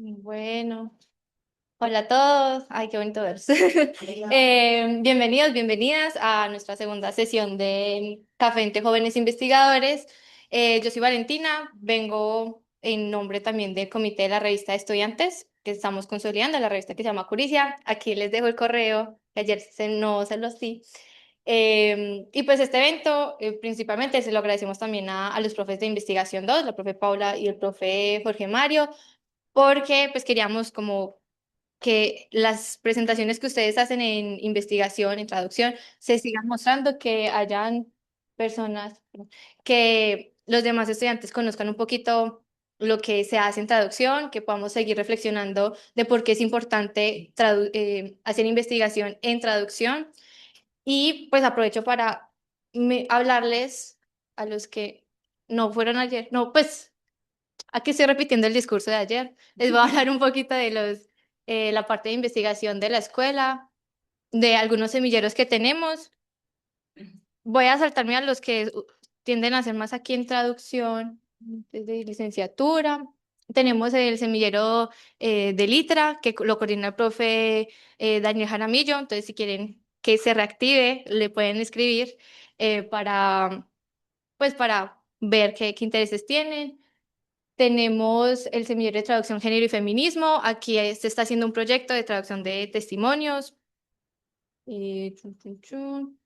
Bueno, hola a todos. Ay, qué bonito verlos. Bienvenidos, bienvenidas a nuestra segunda sesión de Café entre Jóvenes Investigadores. Yo soy Valentina, vengo en nombre también del comité de la revista de estudiantes que estamos consolidando, la revista que se llama Curicia. Aquí les dejo el correo, que ayer no se los di. Y pues este evento principalmente se lo agradecemos también a los profes de investigación 2, la profe Paula y el profe Jorge Mario, porque pues queríamos como que las presentaciones que ustedes hacen en investigación, en traducción, se sigan mostrando, que hayan personas, que los demás estudiantes conozcan un poquito lo que se hace en traducción, que podamos seguir reflexionando de por qué es importante hacer investigación en traducción. Y pues aprovecho para hablarles a los que no fueron ayer, no, pues aquí estoy repitiendo el discurso de ayer. Les voy a hablar un poquito de la parte de investigación de la escuela, de algunos semilleros que tenemos. Voy a saltarme a los que tienden a ser más aquí en traducción, desde licenciatura. Tenemos el semillero de Litra, que lo coordina el profe Daniel Jaramillo. Entonces, si quieren que se reactive, le pueden escribir para ver qué intereses tienen. Tenemos el semillero de traducción, género y feminismo. Aquí se está haciendo un proyecto de traducción de testimonios. Chun, chun, chun.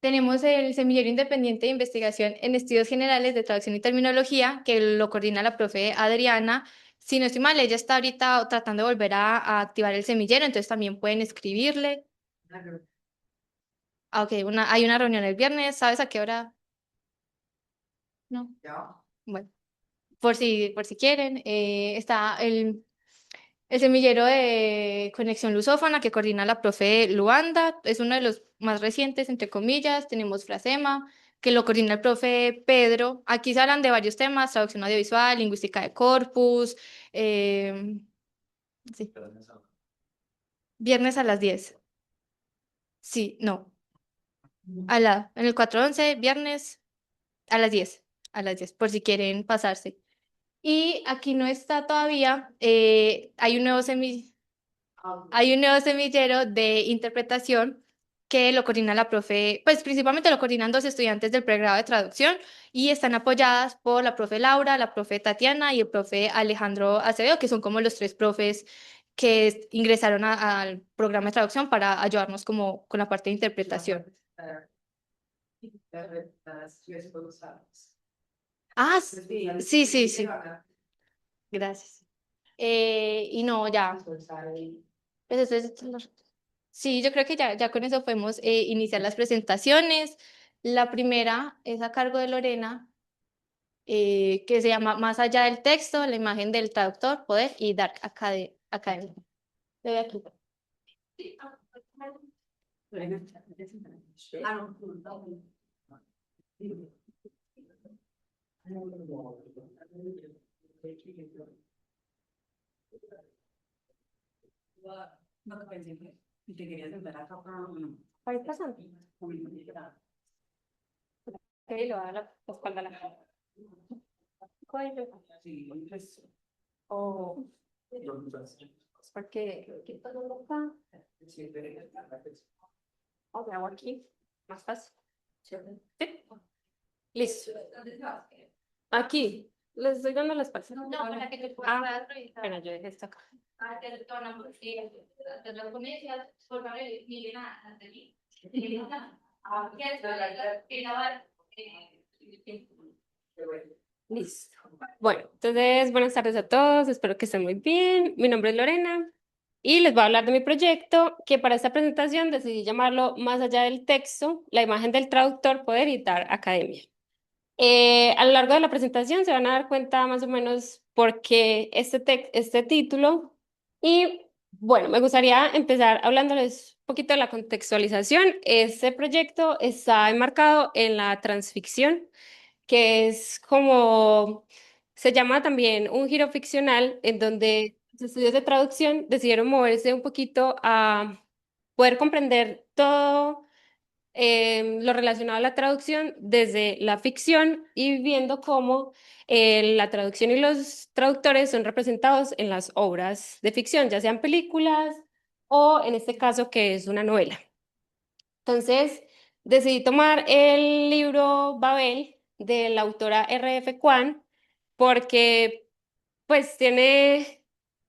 Tenemos el semillero independiente de investigación en estudios generales de traducción y terminología, que lo coordina la profe Adriana. Si no estoy mal, ella está ahorita tratando de volver a activar el semillero, entonces también pueden escribirle. Ah, ok, hay una reunión el viernes, ¿sabes a qué hora? No. Bueno, por si quieren. Está el semillero de conexión lusófona que coordina la profe Luanda, es uno de los más recientes, entre comillas. Tenemos Frasema, que lo coordina el profe Pedro. Aquí se hablan de varios temas: traducción audiovisual, lingüística de corpus. eh, sí. Viernes a las 10. Sí, no. En el 411, viernes a las 10. A las 10, por si quieren pasarse. Y aquí no está todavía. Hay un nuevo semillero de interpretación que lo coordina la profe, pues principalmente lo coordinan dos estudiantes del pregrado de traducción, y están apoyadas por la profe Laura, la profe Tatiana y el profe Alejandro Acevedo, que son como los tres profes que ingresaron al programa de traducción para ayudarnos como con la parte de interpretación. Ah, sí, sí, sí. Gracias. Y no, ya. Pues eso es. Sí, yo creo que ya con eso podemos iniciar las presentaciones. La primera es a cargo de Lorena, que se llama Más allá del texto, la imagen del traductor, poder y Dark Academy. Le doy aquí. Ahí pasando. Ok, lo voy a la espalda a la cara. Cuello. O porque aquí todo acá. O me hago aquí. Más fácil. Sí. Listo. Aquí. Les estoy dando la espalda. No, para que te puedas revisar. Bueno, yo dejé esto acá. Te torna porque te lo comienzas por favor, Milena, ante mí. Listo. Bueno, entonces, buenas tardes a todos, espero que estén muy bien. Mi nombre es Lorena y les voy a hablar de mi proyecto, que para esta presentación decidí llamarlo Más allá del texto, la imagen del traductor puede editar academia. A lo largo de la presentación se van a dar cuenta más o menos por qué este título. Y bueno, me gustaría empezar hablándoles un poquito de la contextualización. Este proyecto está enmarcado en la transficción, que es como se llama también un giro ficcional, en donde los estudios de traducción decidieron moverse un poquito a poder comprender todo. lo relacionado a la traducción desde la ficción y viendo cómo la traducción y los traductores son representados en las obras de ficción, ya sean películas o en este caso que es una novela. Entonces, decidí tomar el libro Babel de la autora R.F. Kuan porque pues tiene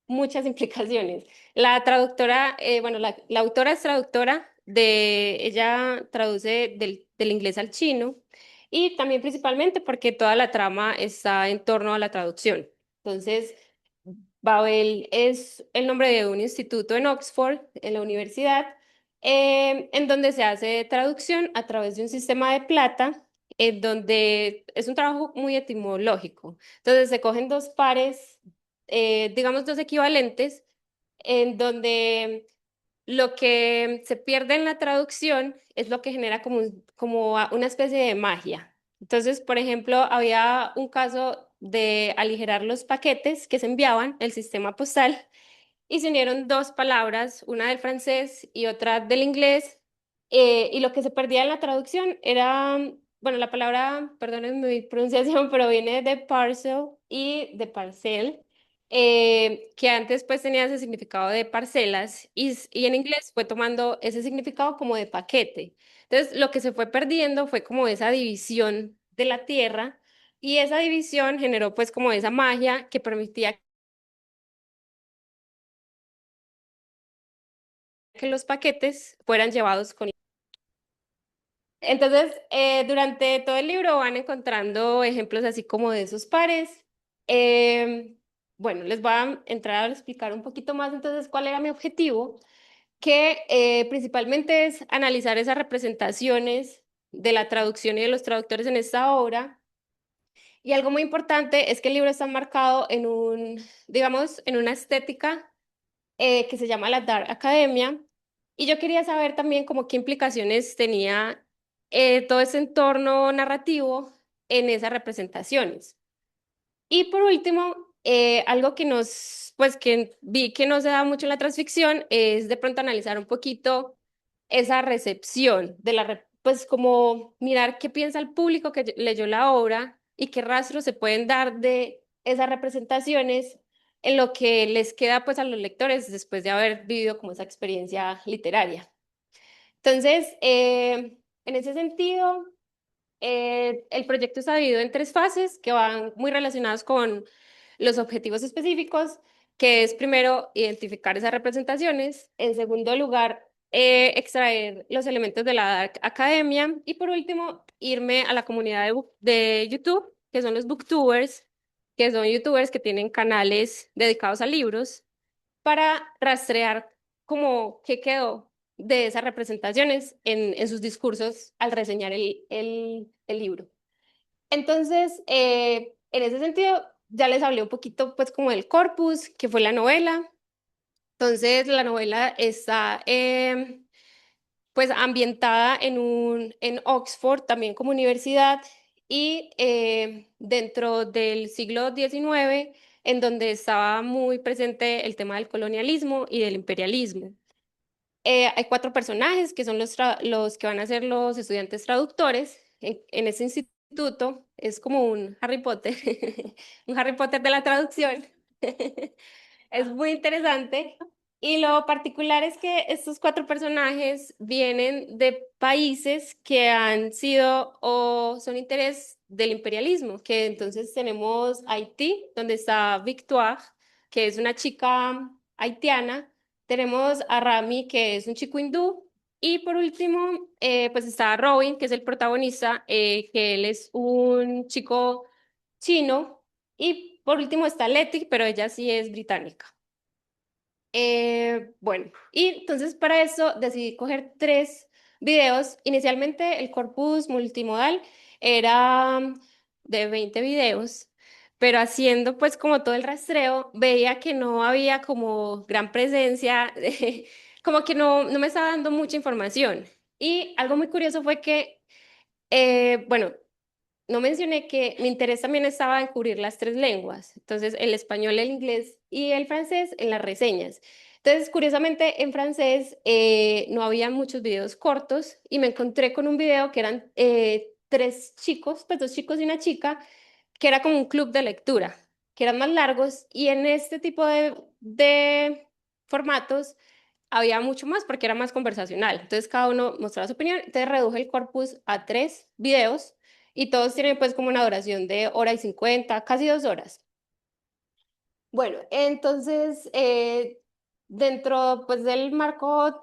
muchas implicaciones. La traductora, bueno, la autora es traductora ella traduce del inglés al chino y también principalmente porque toda la trama está en torno a la traducción. Entonces, Babel es el nombre de un instituto en Oxford, en la universidad, en donde se hace traducción a través de un sistema de plata, en donde es un trabajo muy etimológico. Entonces se cogen dos pares, digamos dos equivalentes, en donde lo que se pierde en la traducción es lo que genera una especie de magia. Entonces, por ejemplo, había un caso de aligerar los paquetes que se enviaban, el sistema postal, y se unieron dos palabras, una del francés y otra del inglés, y lo que se perdía en la traducción era, bueno, la palabra, perdónenme mi pronunciación, pero viene de parcel y de parcel, que antes pues tenía ese significado de parcelas y en inglés fue tomando ese significado como de paquete. Entonces, lo que se fue perdiendo fue como esa división de la tierra y esa división generó pues como esa magia que permitía que los paquetes fueran llevados con... Entonces, durante todo el libro van encontrando ejemplos así como de esos pares. Bueno, les voy a entrar a explicar un poquito más entonces cuál era mi objetivo, que principalmente es analizar esas representaciones de la traducción y de los traductores en esta obra. Y algo muy importante es que el libro está marcado en digamos, en una estética que se llama la Dark Academia. Y yo quería saber también como qué implicaciones tenía todo ese entorno narrativo en esas representaciones. Y por último, algo pues que vi que no se da mucho en la transficción es de pronto analizar un poquito esa recepción pues como mirar qué piensa el público que leyó la obra y qué rastros se pueden dar de esas representaciones en lo que les queda pues a los lectores después de haber vivido como esa experiencia literaria. Entonces, en ese sentido, el proyecto está dividido en tres fases que van muy relacionadas con los objetivos específicos, que es primero identificar esas representaciones, en segundo lugar, extraer los elementos de la Dark Academia y por último, irme a la comunidad de YouTube, que son los booktubers, que son youtubers que tienen canales dedicados a libros para rastrear como qué quedó de esas representaciones en sus discursos al reseñar el libro. Entonces, en ese sentido, ya les hablé un poquito pues como del corpus, que fue la novela. Entonces, la novela está pues ambientada en Oxford, también como universidad, y dentro del siglo XIX, en donde estaba muy presente el tema del colonialismo y del imperialismo. Hay cuatro personajes que son los que van a ser los estudiantes traductores en ese instituto. Es como un Harry Potter, un Harry Potter de la traducción. Es muy interesante. Y lo particular es que estos cuatro personajes vienen de países que han sido o son interés del imperialismo, que entonces tenemos Haití, donde está Victoire, que es una chica haitiana, tenemos a Rami, que es un chico hindú, y por último, pues está Robin, que es el protagonista, que él es un chico chino, y por último está Letty, pero ella sí es británica. Bueno, y entonces para eso decidí coger tres videos. Inicialmente el corpus multimodal era de 20 videos, pero haciendo pues como todo el rastreo, veía que no había como gran presencia, como que no me estaba dando mucha información. Y algo muy curioso fue que, bueno, no mencioné que mi interés también estaba en cubrir las tres lenguas, entonces el español, el inglés y el francés en las reseñas. Entonces, curiosamente, en francés no había muchos videos cortos y me encontré con un video que eran tres chicos, pues dos chicos y una chica, que era como un club de lectura, que eran más largos y en este tipo de formatos había mucho más porque era más conversacional. Entonces, cada uno mostraba su opinión. Entonces, reduje el corpus a tres videos y todos tienen pues como una duración de hora y 50, casi 2 horas. Bueno, entonces, dentro pues del marco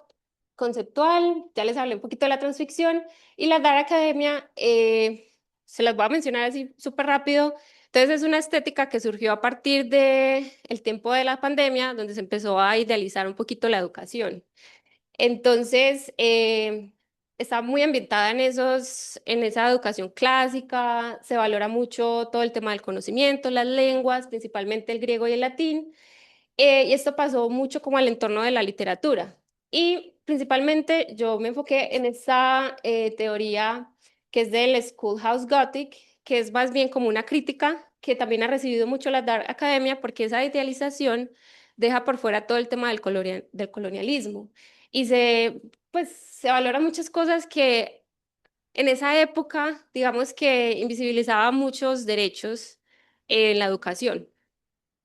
conceptual, ya les hablé un poquito de la transficción y la Dark Academia, se las voy a mencionar así súper rápido. Entonces, es una estética que surgió a partir de el tiempo de la pandemia, donde se empezó a idealizar un poquito la educación. Entonces, está muy ambientada en esa educación clásica, se valora mucho todo el tema del conocimiento, las lenguas, principalmente el griego y el latín. Y esto pasó mucho como al entorno de la literatura. Y principalmente yo me enfoqué en esta teoría que es del Schoolhouse Gothic, que es más bien como una crítica que también ha recibido mucho la Dark Academia porque esa idealización deja por fuera todo el tema del colonialismo. Y pues, se valoran muchas cosas que en esa época, digamos que invisibilizaba muchos derechos en la educación.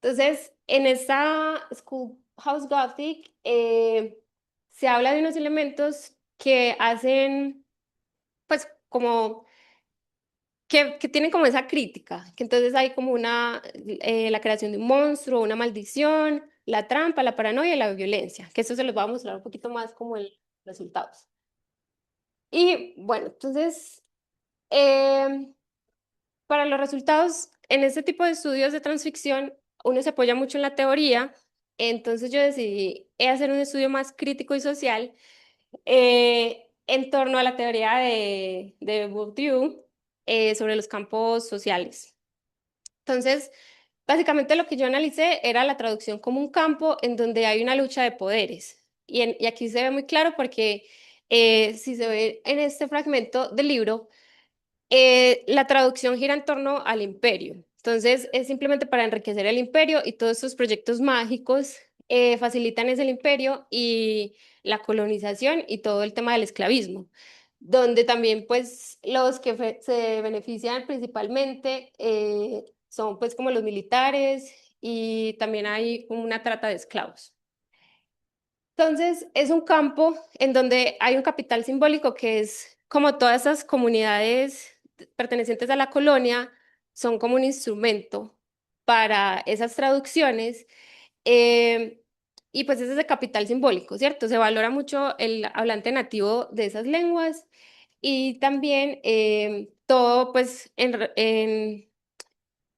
Entonces, en esta Schoolhouse Gothic se habla de unos elementos que hacen, pues, como que tienen como esa crítica, que entonces hay como la creación de un monstruo, una maldición, la trampa, la paranoia y la violencia, que eso se los va a mostrar un poquito más como el resultados. Y bueno, entonces, em, para los resultados, en este tipo de estudios de transficción, uno se apoya mucho en la teoría, entonces yo decidí hacer un estudio más crítico y social en torno a la teoría de Bourdieu sobre los campos sociales. Entonces, básicamente lo que yo analicé era la traducción como un campo en donde hay una lucha de poderes. Y aquí se ve muy claro porque si se ve en este fragmento del libro, la traducción gira en torno al imperio. Entonces, es simplemente para enriquecer el imperio y todos estos proyectos mágicos facilitan ese imperio y la colonización y todo el tema del esclavismo, donde también pues los que se benefician principalmente son pues como los militares y también hay una trata de esclavos. Entonces, es un campo en donde hay un capital simbólico que es como todas esas comunidades pertenecientes a la colonia son como un instrumento para esas traducciones. eh, y pues ese es el capital simbólico, ¿cierto? Se valora mucho el hablante nativo de esas lenguas y también todo pues en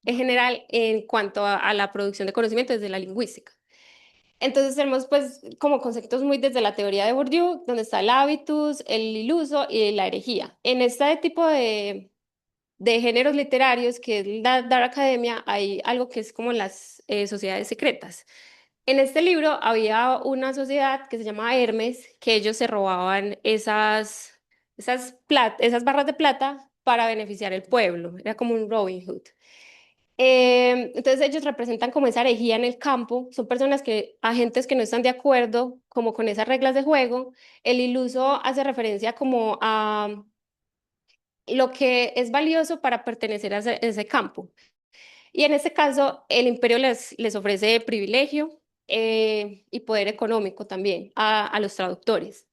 general en cuanto a la producción de conocimiento desde la lingüística. Entonces tenemos pues como conceptos muy desde la teoría de Bourdieu, donde está el hábitus, el iluso y la herejía. En este tipo de géneros literarios, que es la Dark Academia, hay algo que es como las sociedades secretas. En este libro había una sociedad que se llamaba Hermes, que ellos se robaban esas barras de plata para beneficiar el pueblo. Era como un Robin Hood. Entonces ellos representan como esa herejía en el campo, son personas agentes que no están de acuerdo como con esas reglas de juego. El iluso hace referencia como a lo que es valioso para pertenecer a ese campo. Y en este caso, el imperio les ofrece privilegio y poder económico también a los traductores.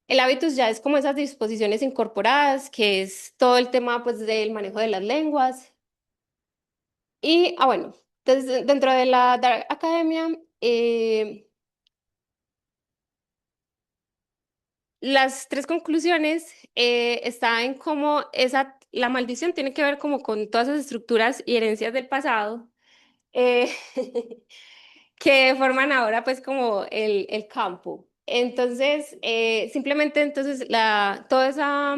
El hábitus ya es como esas disposiciones incorporadas, que es todo el tema pues del manejo de las lenguas. Y, bueno, entonces dentro de la Dark Academia, las tres conclusiones están en cómo la maldición tiene que ver como con todas esas estructuras y herencias del pasado eh, que forman ahora pues como el campo. Entonces, simplemente entonces toda esa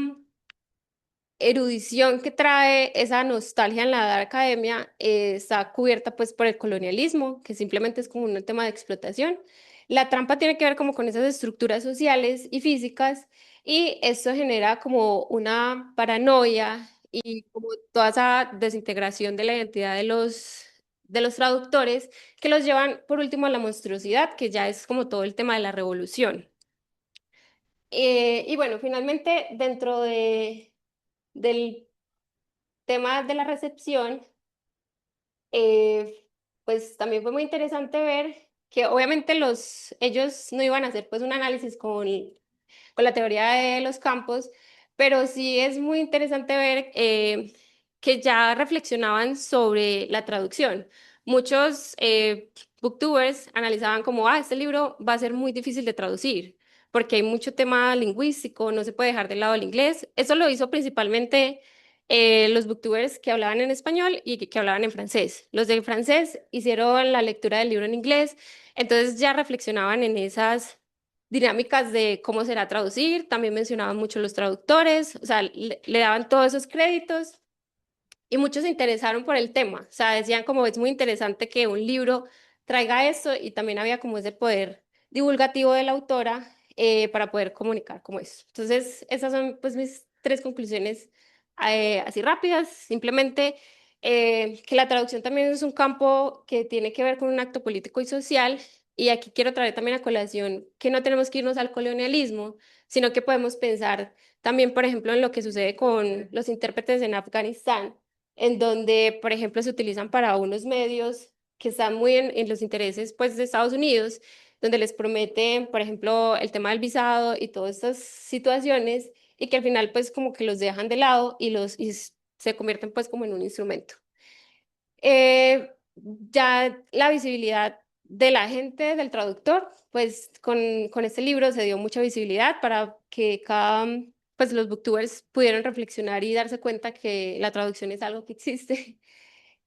erudición que trae esa nostalgia en la Edad Academia está cubierta pues por el colonialismo, que simplemente es como un tema de explotación. La trampa tiene que ver como con esas estructuras sociales y físicas y esto genera como una paranoia y como toda esa desintegración de la identidad de los traductores que los llevan por último a la monstruosidad, que ya es como todo el tema de la revolución. Y bueno, finalmente dentro del tema de la recepción, pues también fue muy interesante ver que obviamente ellos no iban a hacer pues un análisis con la teoría de los campos, pero sí es muy interesante ver que ya reflexionaban sobre la traducción. Muchos booktubers analizaban como, este libro va a ser muy difícil de traducir, porque hay mucho tema lingüístico, no se puede dejar de lado el inglés. Eso lo hizo principalmente los booktubers que hablaban en español y que hablaban en francés. Los de francés hicieron la lectura del libro en inglés, entonces ya reflexionaban en esas dinámicas de cómo será traducir, también mencionaban mucho los traductores, o sea, le daban todos esos créditos y muchos se interesaron por el tema, o sea, decían como es muy interesante que un libro traiga esto y también había como ese poder divulgativo de la autora para poder comunicar como eso. Entonces, esas son pues mis tres conclusiones así rápidas, simplemente que la traducción también es un campo que tiene que ver con un acto político y social. Y aquí quiero traer también a colación que no tenemos que irnos al colonialismo, sino que podemos pensar también, por ejemplo, en lo que sucede con los intérpretes en Afganistán, en donde, por ejemplo, se utilizan para unos medios que están muy en los intereses pues, de Estados Unidos, donde les prometen, por ejemplo, el tema del visado y todas estas situaciones, y que al final pues como que los dejan de lado y se convierten pues como en un instrumento. Ya la visibilidad de la gente, del traductor, pues con este libro se dio mucha visibilidad para que pues los booktubers pudieran reflexionar y darse cuenta que la traducción es algo que existe.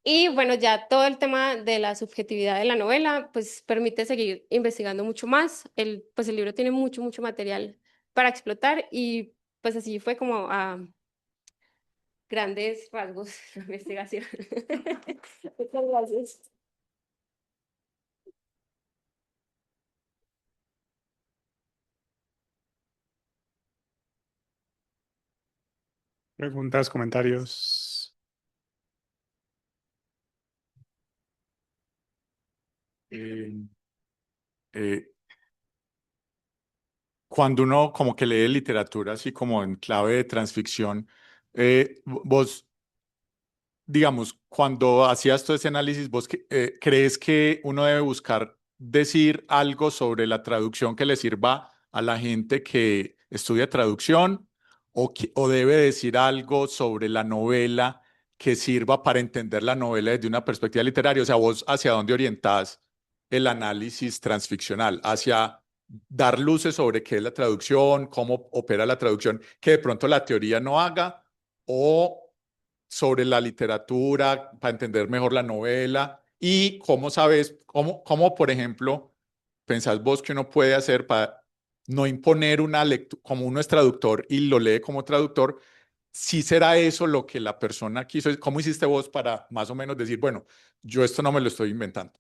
Y bueno, ya todo el tema de la subjetividad de la novela, pues permite seguir investigando mucho más. Pues el libro tiene mucho, mucho material para explotar y pues así fue como a grandes rasgos la investigación. Muchas gracias. Preguntas, comentarios. Eh, eh, Cuando uno como que lee literatura así como en clave de transficción, vos, digamos, cuando hacías todo ese análisis, vos crees que uno debe buscar decir algo sobre la traducción que le sirva a la gente que estudia traducción o debe decir algo sobre la novela que sirva para entender la novela desde una perspectiva literaria? O sea, vos hacia dónde orientás el análisis transficcional, hacia dar luces sobre qué es la traducción, cómo opera la traducción, que de pronto la teoría no haga, o sobre la literatura para entender mejor la novela y cómo sabes, cómo por ejemplo, pensás vos que uno puede hacer para no imponer una lectura, como uno es traductor y lo lee como traductor, si será eso lo que la persona quiso. ¿Cómo hiciste vos para más o menos decir, bueno, yo esto no me lo estoy inventando?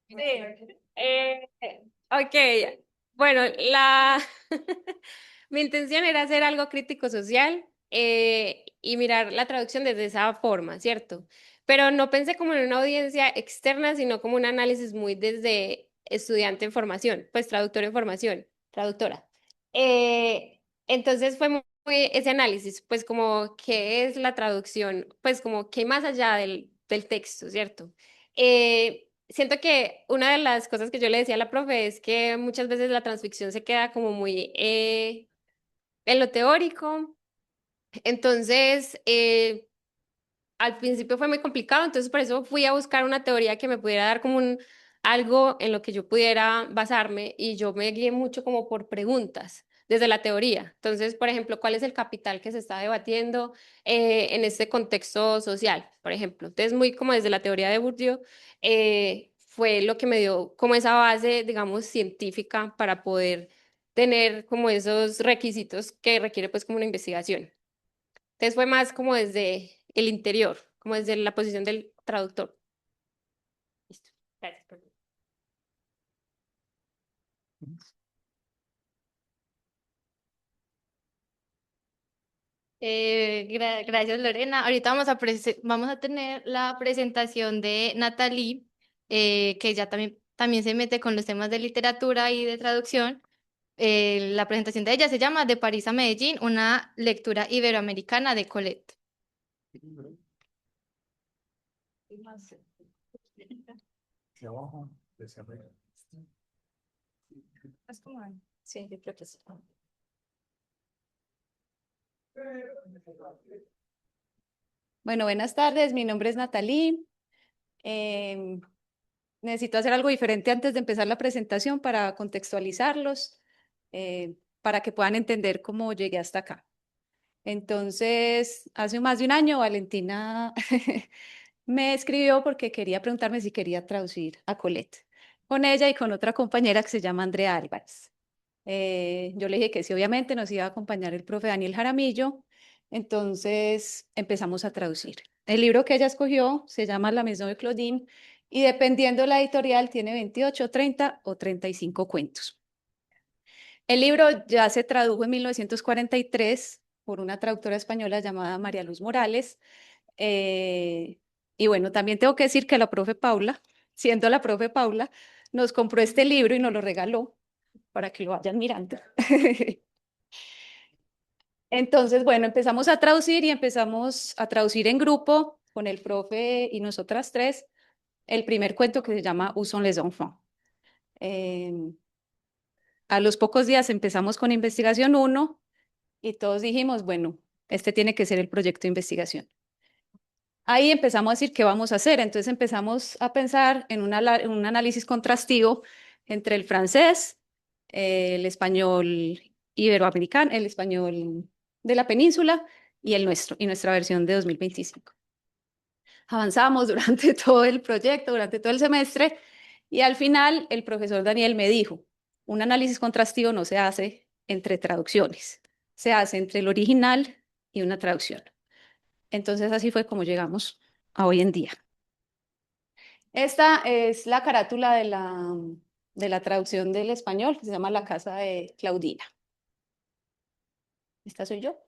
Sí. Eh, ok, bueno, mi intención era hacer algo crítico social y mirar la traducción desde esa forma, ¿cierto? Pero no pensé como en una audiencia externa, sino como un análisis muy desde estudiante en formación, pues traductor en formación, traductora. Entonces fue muy ese análisis, pues como qué es la traducción, pues como qué hay más allá del texto, ¿cierto? Siento que una de las cosas que yo le decía a la profe es que muchas veces la transficción se queda como muy en lo teórico. Entonces, al principio fue muy complicado, entonces por eso fui a buscar una teoría que me pudiera dar como algo en lo que yo pudiera basarme y yo me guié mucho como por preguntas desde la teoría. Entonces, por ejemplo, ¿cuál es el capital que se está debatiendo en este contexto social? Por ejemplo, entonces muy como desde la teoría de Bourdieu fue lo que me dio como esa base, digamos, científica para poder tener como esos requisitos que requiere pues como una investigación. Entonces fue más como desde el interior, como desde la posición del traductor. Listo. Gracias. Perdón. Gracias, Lorena. Ahorita vamos a tener la presentación de Natalie, que ya también se mete con los temas de literatura y de traducción. La presentación de ella se llama De París a Medellín, una lectura iberoamericana de Colette. Sí, yo creo que sí. Bueno, buenas tardes, mi nombre es Natalie. Em, Necesito hacer algo diferente antes de empezar la presentación para contextualizarlos, para que puedan entender cómo llegué hasta acá. Entonces, hace más de un año, Valentina me escribió porque quería preguntarme si quería traducir a Colette con ella y con otra compañera que se llama Andrea Álvarez. Yo le dije que sí, obviamente nos iba a acompañar el profe Daniel Jaramillo. Entonces empezamos a traducir. El libro que ella escogió se llama La Maison de Claudine y dependiendo la editorial tiene 28, 30 o 35 cuentos. El libro ya se tradujo en 1943 por una traductora española llamada María Luz Morales. Y bueno, también tengo que decir que la profe Paula, siendo la profe Paula, nos compró este libro y nos lo regaló para que lo vayan mirando. Entonces, bueno, empezamos a traducir y empezamos a traducir en grupo con el profe y nosotras tres el primer cuento que se llama Où sont les enfants. A los pocos días empezamos con investigación 1 y todos dijimos, bueno, este tiene que ser el proyecto de investigación. Ahí empezamos a decir qué vamos a hacer. Entonces empezamos a pensar en un análisis contrastivo entre el francés, el español iberoamericano, el español de la península y el nuestro, y nuestra versión de 2025. Avanzamos durante todo el proyecto, durante todo el semestre, y al final el profesor Daniel me dijo, un análisis contrastivo no se hace entre traducciones, se hace entre el original y una traducción. Entonces así fue como llegamos a hoy en día. Esta es la carátula de la traducción del español, que se llama La Casa de Claudina. Esta soy yo.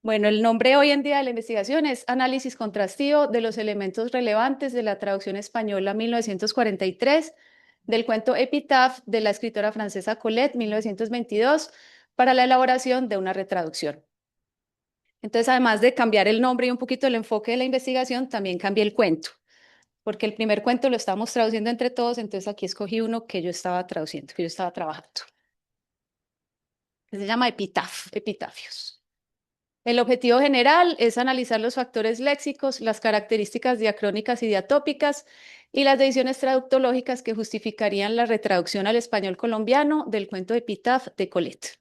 Bueno, el nombre hoy en día de la investigación es Análisis contrastivo de los elementos relevantes de la traducción española 1943 del cuento Epitaph de la escritora francesa Colette 1922 para la elaboración de una retraducción. Entonces, además de cambiar el nombre y un poquito el enfoque de la investigación, también cambié el cuento, porque el primer cuento lo estábamos traduciendo entre todos, entonces aquí escogí uno que yo estaba traduciendo, que yo estaba trabajando. Se llama Epitaph, Epitafios. El objetivo general es analizar los factores léxicos, las características diacrónicas y diatópicas y las decisiones traductológicas que justificarían la retraducción al español colombiano del cuento Epitaph de Colette.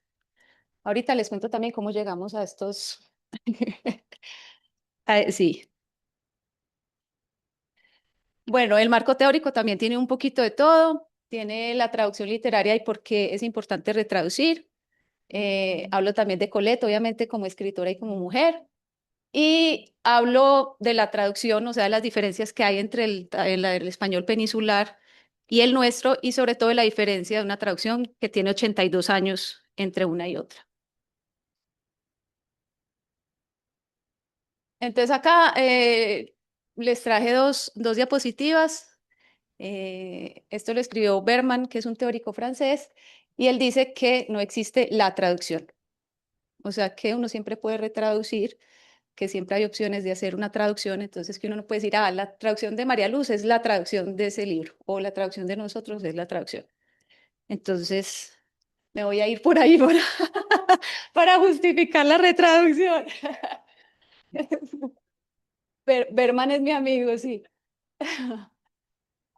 Ahorita les cuento también cómo llegamos a estos. Sí. Bueno, el marco teórico también tiene un poquito de todo. Tiene la traducción literaria y por qué es importante retraducir. Hablo también de Colette, obviamente como escritora y como mujer. Y hablo de la traducción, o sea, de las diferencias que hay entre el español peninsular y el nuestro, y sobre todo de la diferencia de una traducción que tiene 82 años entre una y otra. Entonces acá les traje dos diapositivas. Esto lo escribió Berman, que es un teórico francés, y él dice que no existe la traducción. O sea, que uno siempre puede retraducir, que siempre hay opciones de hacer una traducción, entonces que uno no puede decir, ah, la traducción de María Luz es la traducción de ese libro, o la traducción de nosotros es la traducción. Entonces, me voy a ir por ahí para justificar la retraducción. Berman es mi amigo, sí.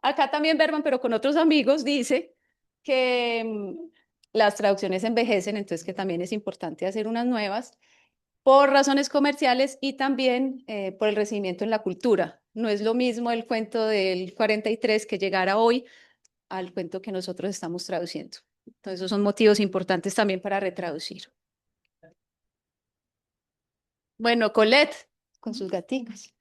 Acá también Berman, pero con otros amigos, dice que las traducciones envejecen, entonces que también es importante hacer unas nuevas por razones comerciales y también por el recibimiento en la cultura. No es lo mismo el cuento del 43 que llegara hoy al cuento que nosotros estamos traduciendo. Entonces, esos son motivos importantes también para retraducir. Bueno, Colette, con sus gaticos.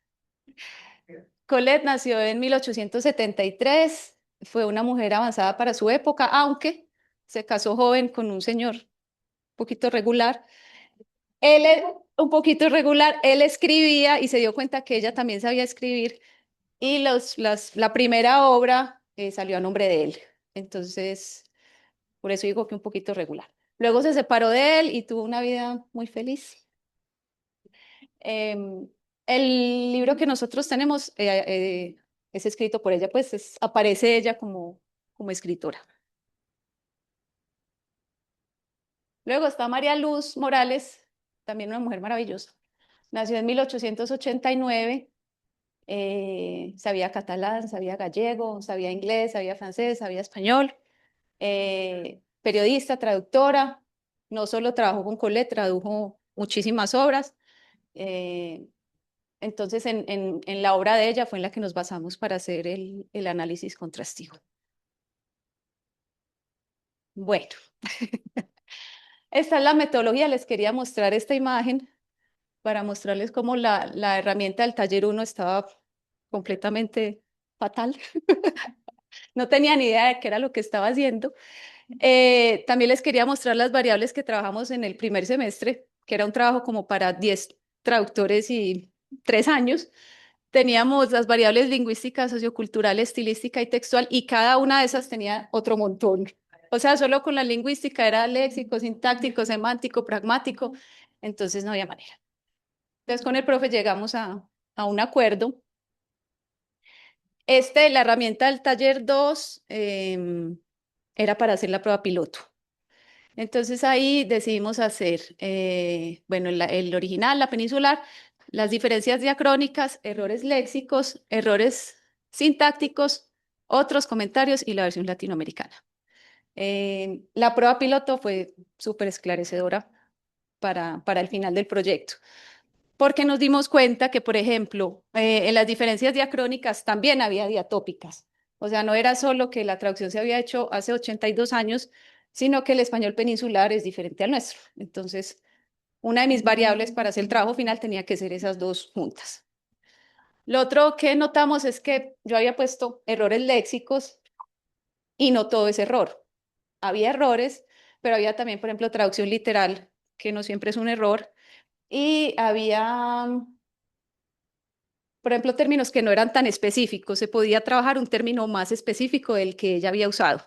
Colette nació en 1873, fue una mujer avanzada para su época, aunque se casó joven con un señor un poquito regular. Él es un poquito irregular, él escribía y se dio cuenta que ella también sabía escribir y la primera obra salió a nombre de él. Entonces, por eso digo que un poquito regular. Luego se separó de él y tuvo una vida muy feliz. Em, el libro que nosotros tenemos es escrito por ella, pues aparece ella como escritora. Luego está María Luz Morales, también una mujer maravillosa. Nació en 1889, sabía catalán, sabía gallego, sabía inglés, sabía francés, sabía español. Periodista, traductora, no solo trabajó con Colette, tradujo muchísimas obras. Eh, entonces, en la obra de ella fue en la que nos basamos para hacer el análisis contrastivo. Bueno, esta es la metodología. Les quería mostrar esta imagen para mostrarles cómo la herramienta del taller 1 estaba completamente fatal. No tenía ni idea de qué era lo que estaba haciendo. También les quería mostrar las variables que trabajamos en el primer semestre, que era un trabajo como para 10 traductores y 3 años. Teníamos las variables lingüísticas, sociocultural, estilística y textual, y cada una de esas tenía otro montón. O sea, solo con la lingüística era léxico, sintáctico, semántico, pragmático, entonces no había manera. Entonces con el profe llegamos a un acuerdo. La herramienta del taller 2 era para hacer la prueba piloto. Entonces ahí decidimos hacer, bueno, el original, la peninsular, las diferencias diacrónicas, errores léxicos, errores sintácticos, otros comentarios y la versión latinoamericana. La prueba piloto fue súper esclarecedora para el final del proyecto, porque nos dimos cuenta que, por ejemplo, en las diferencias diacrónicas también había diatópicas. O sea, no era solo que la traducción se había hecho hace 82 años, sino que el español peninsular es diferente al nuestro. Entonces, una de mis variables para hacer el trabajo final tenía que ser esas dos juntas. Lo otro que notamos es que yo había puesto errores léxicos y no todo es error. Había errores, pero había también, por ejemplo, traducción literal, que no siempre es un error, y había, por ejemplo, términos que no eran tan específicos. Se podía trabajar un término más específico del que ella había usado.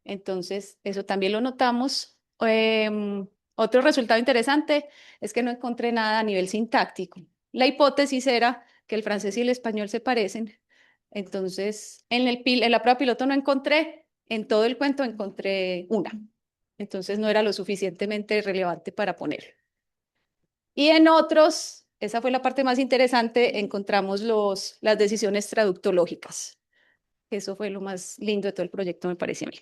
Entonces, eso también lo notamos. Otro resultado interesante es que no encontré nada a nivel sintáctico. La hipótesis era que el francés y el español se parecen. Entonces, en la prueba piloto no encontré, en todo el cuento encontré una. Entonces, no era lo suficientemente relevante para poner. Y en otros, esa fue la parte más interesante, encontramos las decisiones traductológicas. Eso fue lo más lindo de todo el proyecto, me parece a mí,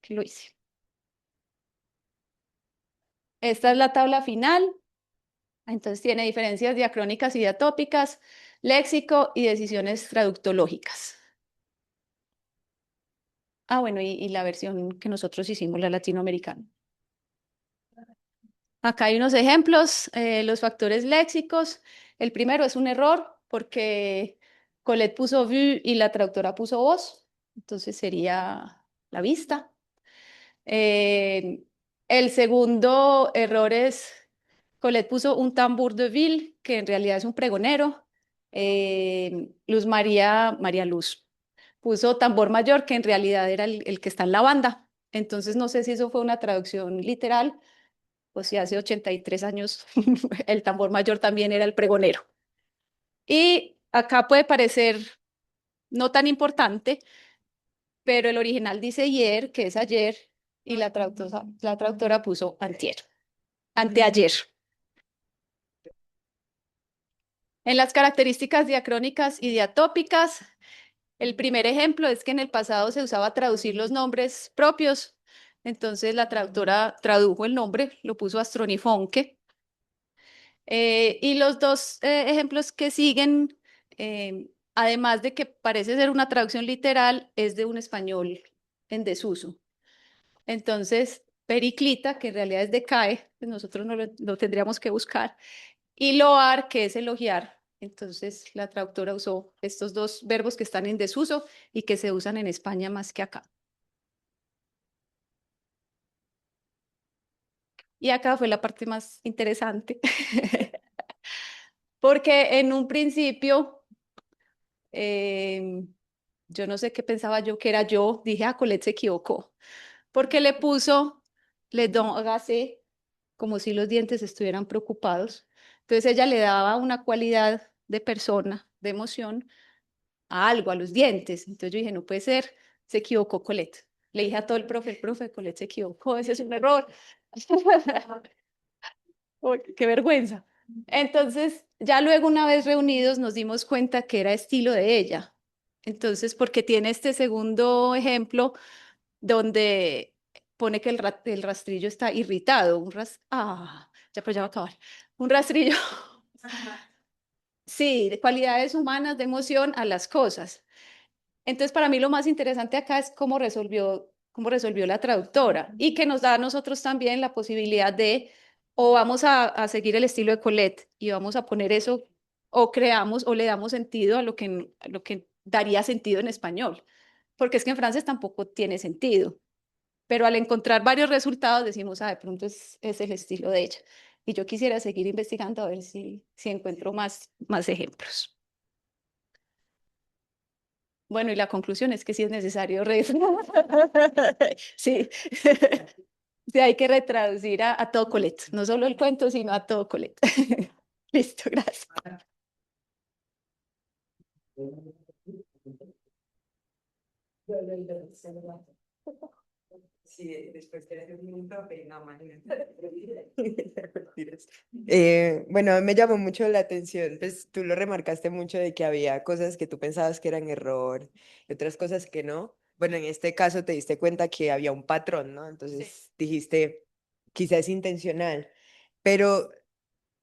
que lo hice. Esta es la tabla final. Entonces tiene diferencias diacrónicas y diatópicas, léxico y decisiones traductológicas. Ah, bueno, y la versión que nosotros hicimos, la latinoamericana. Acá hay unos ejemplos, los factores léxicos. El primero es un error porque Colette puso vue y la traductora puso voz, entonces sería la vista. Eh, el segundo error es Colette puso un tambour de ville, que en realidad es un pregonero. María Luz puso tambor mayor, que en realidad era el que está en la banda. Entonces no sé si eso fue una traducción literal o si hace 83 años el tambor mayor también era el pregonero. Y acá puede parecer no tan importante, pero el original dice ayer, que es ayer, y la traductora puso antier, anteayer. En las características diacrónicas y diatópicas, el primer ejemplo es que en el pasado se usaba traducir los nombres propios, entonces la traductora tradujo el nombre, lo puso Astronifonque. Y los dos ejemplos que siguen, además de que parece ser una traducción literal, es de un español en desuso. Entonces, periclita, que en realidad es decae, pues nosotros no lo tendríamos que buscar, y loar, que es elogiar. Entonces, la traductora usó estos dos verbos que están en desuso y que se usan en España más que acá. Y acá fue la parte más interesante, porque en un principio, yo no sé qué pensaba yo que era yo, dije, Colette se equivocó, porque le puso les dents agacés, como si los dientes estuvieran preocupados. Entonces ella le daba una cualidad de persona, de emoción, a algo, a los dientes. Entonces yo dije, no puede ser, se equivocó Colette. Le dije a todo el profe, Colette se equivocó, ese es un error. Uy, qué vergüenza. Entonces, ya luego una vez reunidos nos dimos cuenta que era estilo de ella. Entonces, porque tiene este segundo ejemplo donde pone que el rastrillo está irritado. Ya, pero ya va a acabar. Un rastrillo, sí, de cualidades humanas, de emoción a las cosas. Entonces, para mí lo más interesante acá es cómo resolvió la traductora y que nos da a nosotros también la posibilidad de, o vamos a seguir el estilo de Colette y vamos a poner eso, o creamos o le damos sentido a lo que daría sentido en español, porque es que en francés tampoco tiene sentido, pero al encontrar varios resultados decimos, de pronto es el estilo de ella. Y yo quisiera seguir investigando a ver si encuentro más ejemplos. Bueno, y la conclusión es que sí es necesario sí. Sí, hay que retraducir a todo Colette, no solo el cuento, sino a todo Colette. Listo, gracias. Sí, después que eres un profe, no, imagínate. Mentiras. Bueno, me llamó mucho la atención, pues tú lo remarcaste mucho de que había cosas que tú pensabas que eran error y otras cosas que no. Bueno, en este caso te diste cuenta que había un patrón, ¿no? Entonces dijiste, quizás es intencional, pero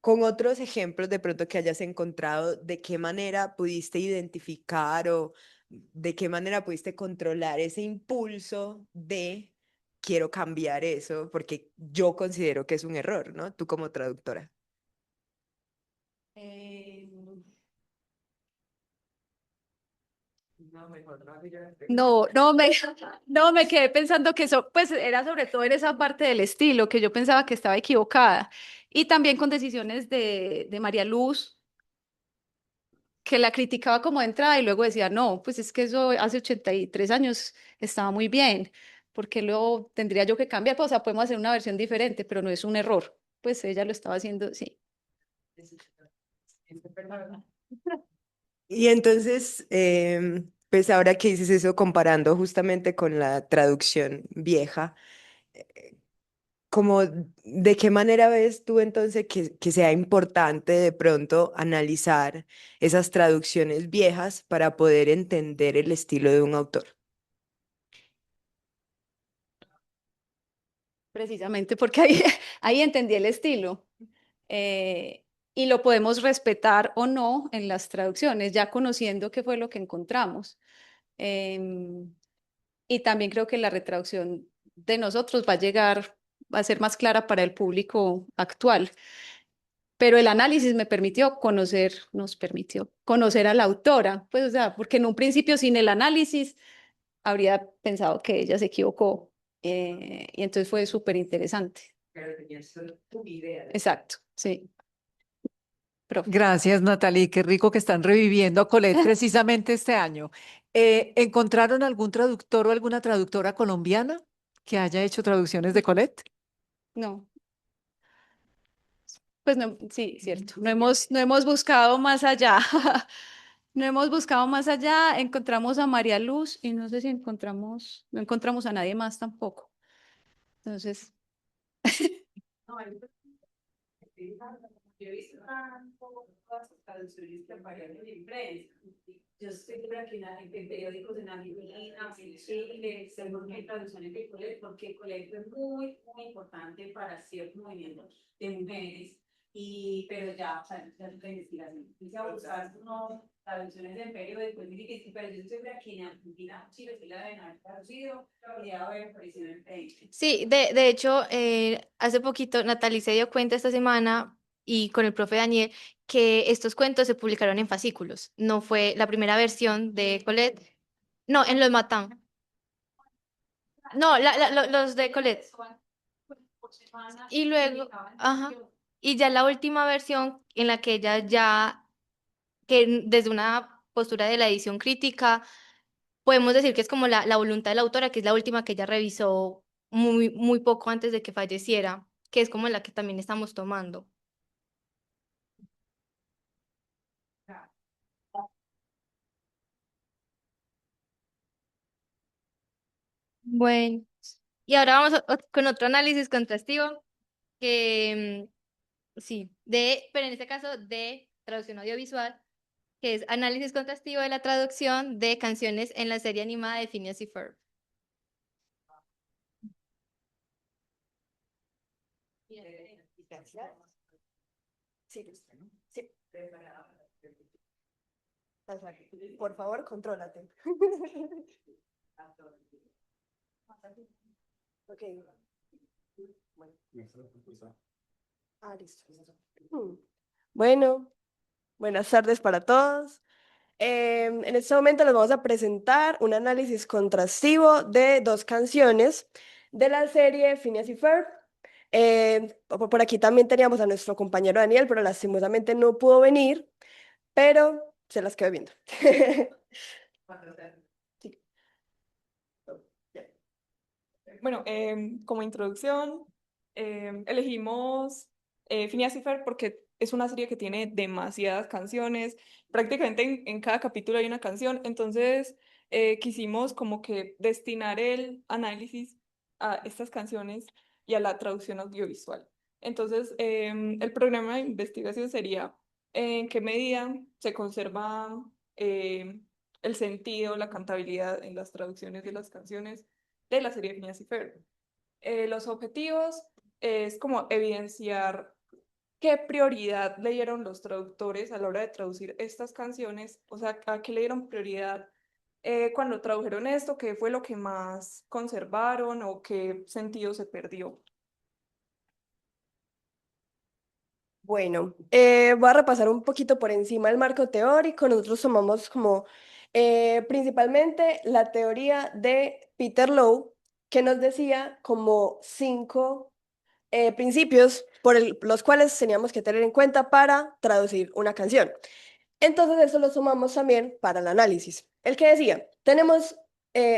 con otros ejemplos de pronto que hayas encontrado, ¿de qué manera pudiste identificar o de qué manera pudiste controlar ese impulso de quiero cambiar eso? Porque yo considero que es un error, ¿no? Tú como traductora. No, mejor no, No, no, me quedé pensando que eso, pues era sobre todo en esa parte del estilo, que yo pensaba que estaba equivocada. Y también con decisiones de María Luz, que la criticaba como de entrada y luego decía, no, pues es que eso hace 83 años estaba muy bien, porque luego tendría yo que cambiar, pues, o sea, podemos hacer una versión diferente, pero no es un error, pues ella lo estaba haciendo, sí. Y entonces, pues ahora que dices eso, comparando justamente con la traducción vieja, como de qué manera ves tú entonces que sea importante de pronto analizar esas traducciones viejas para poder entender el estilo de un autor. Precisamente porque ahí, ahí entendí el estilo. eh, y lo podemos respetar o no en las traducciones, ya conociendo qué fue lo que encontramos. Em, y también creo que la retraducción de nosotros va a ser más clara para el público actual. Pero el análisis nos permitió conocer a la autora, pues, o sea, porque en un principio sin el análisis habría pensado que ella se equivocó, y entonces fue súper interesante. Pero tenías tu idea. Exacto, sí. Profe. Gracias, Natalie. Qué rico que están reviviendo a Colette precisamente este año. ¿Encontraron algún traductor o alguna traductora colombiana que haya hecho traducciones de Colette? No, pues no, sí, cierto. No hemos buscado más allá. No hemos buscado más allá. Encontramos a María Luz y no sé si no encontramos a nadie más tampoco. Entonces, No, yo he visto todas las traducciones que aparecen en prensa. Yo estoy segura que en periódicos en Argentina, en Chile, seguro que hay traducciones de Colette, porque Colette es muy, muy importante para ciertos movimientos de mujeres. Pero ya, o sea, ya es la investigación. Quise buscar unas traducciones de periódicos, pero yo estoy segura que en Argentina, Chile, sí la deben haber traducido, y debe haber aparecido en prensa. Sí, de hecho, hace poquito Natalie se dio cuenta esta semana y con el profe Daniel que estos cuentos se publicaron en fascículos. No fue la primera versión de Colette. No, en los Matan. No, los de Colette. Y luego, ajá, y ya la última versión en la que ella ya, que desde una postura de la edición crítica, podemos decir que es como la voluntad de la autora, que es la última que ella revisó muy poco antes de que falleciera, que es como la que también estamos tomando. Bueno, y ahora vamos con otro análisis contrastivo, que sí, pero en este caso de traducción audiovisual, que es análisis contrastivo de la traducción de canciones en la serie animada de Phineas y Ferb. Sí, sí. Por favor, contrólate. Ok. Bueno. Listo. Bueno, buenas tardes para todos. En este momento les vamos a presentar un análisis contrastivo de dos canciones de la serie Phineas y Ferb. Por aquí también teníamos a nuestro compañero Daniel, pero lastimosamente no pudo venir, pero se las quedó viendo. Sí. Bueno, como introducción, elegimos Phineas y Ferb porque es una serie que tiene demasiadas canciones, prácticamente en cada capítulo hay una canción, entonces quisimos como que destinar el análisis a estas canciones y a la traducción audiovisual. Entonces, el programa de investigación sería en qué medida se conserva el sentido, la cantabilidad en las traducciones de las canciones de la serie Phineas y Ferb. Los objetivos es como evidenciar qué prioridad le dieron los traductores a la hora de traducir estas canciones, o sea, a qué le dieron prioridad cuando tradujeron esto, qué fue lo que más conservaron o qué sentido se perdió. Bueno, voy a repasar un poquito por encima el marco teórico. Nosotros tomamos como principalmente la teoría de Peter Lowe, que nos decía como 5 principios los cuales teníamos que tener en cuenta para traducir una canción. Entonces eso lo sumamos también para el análisis. El que decía, tenemos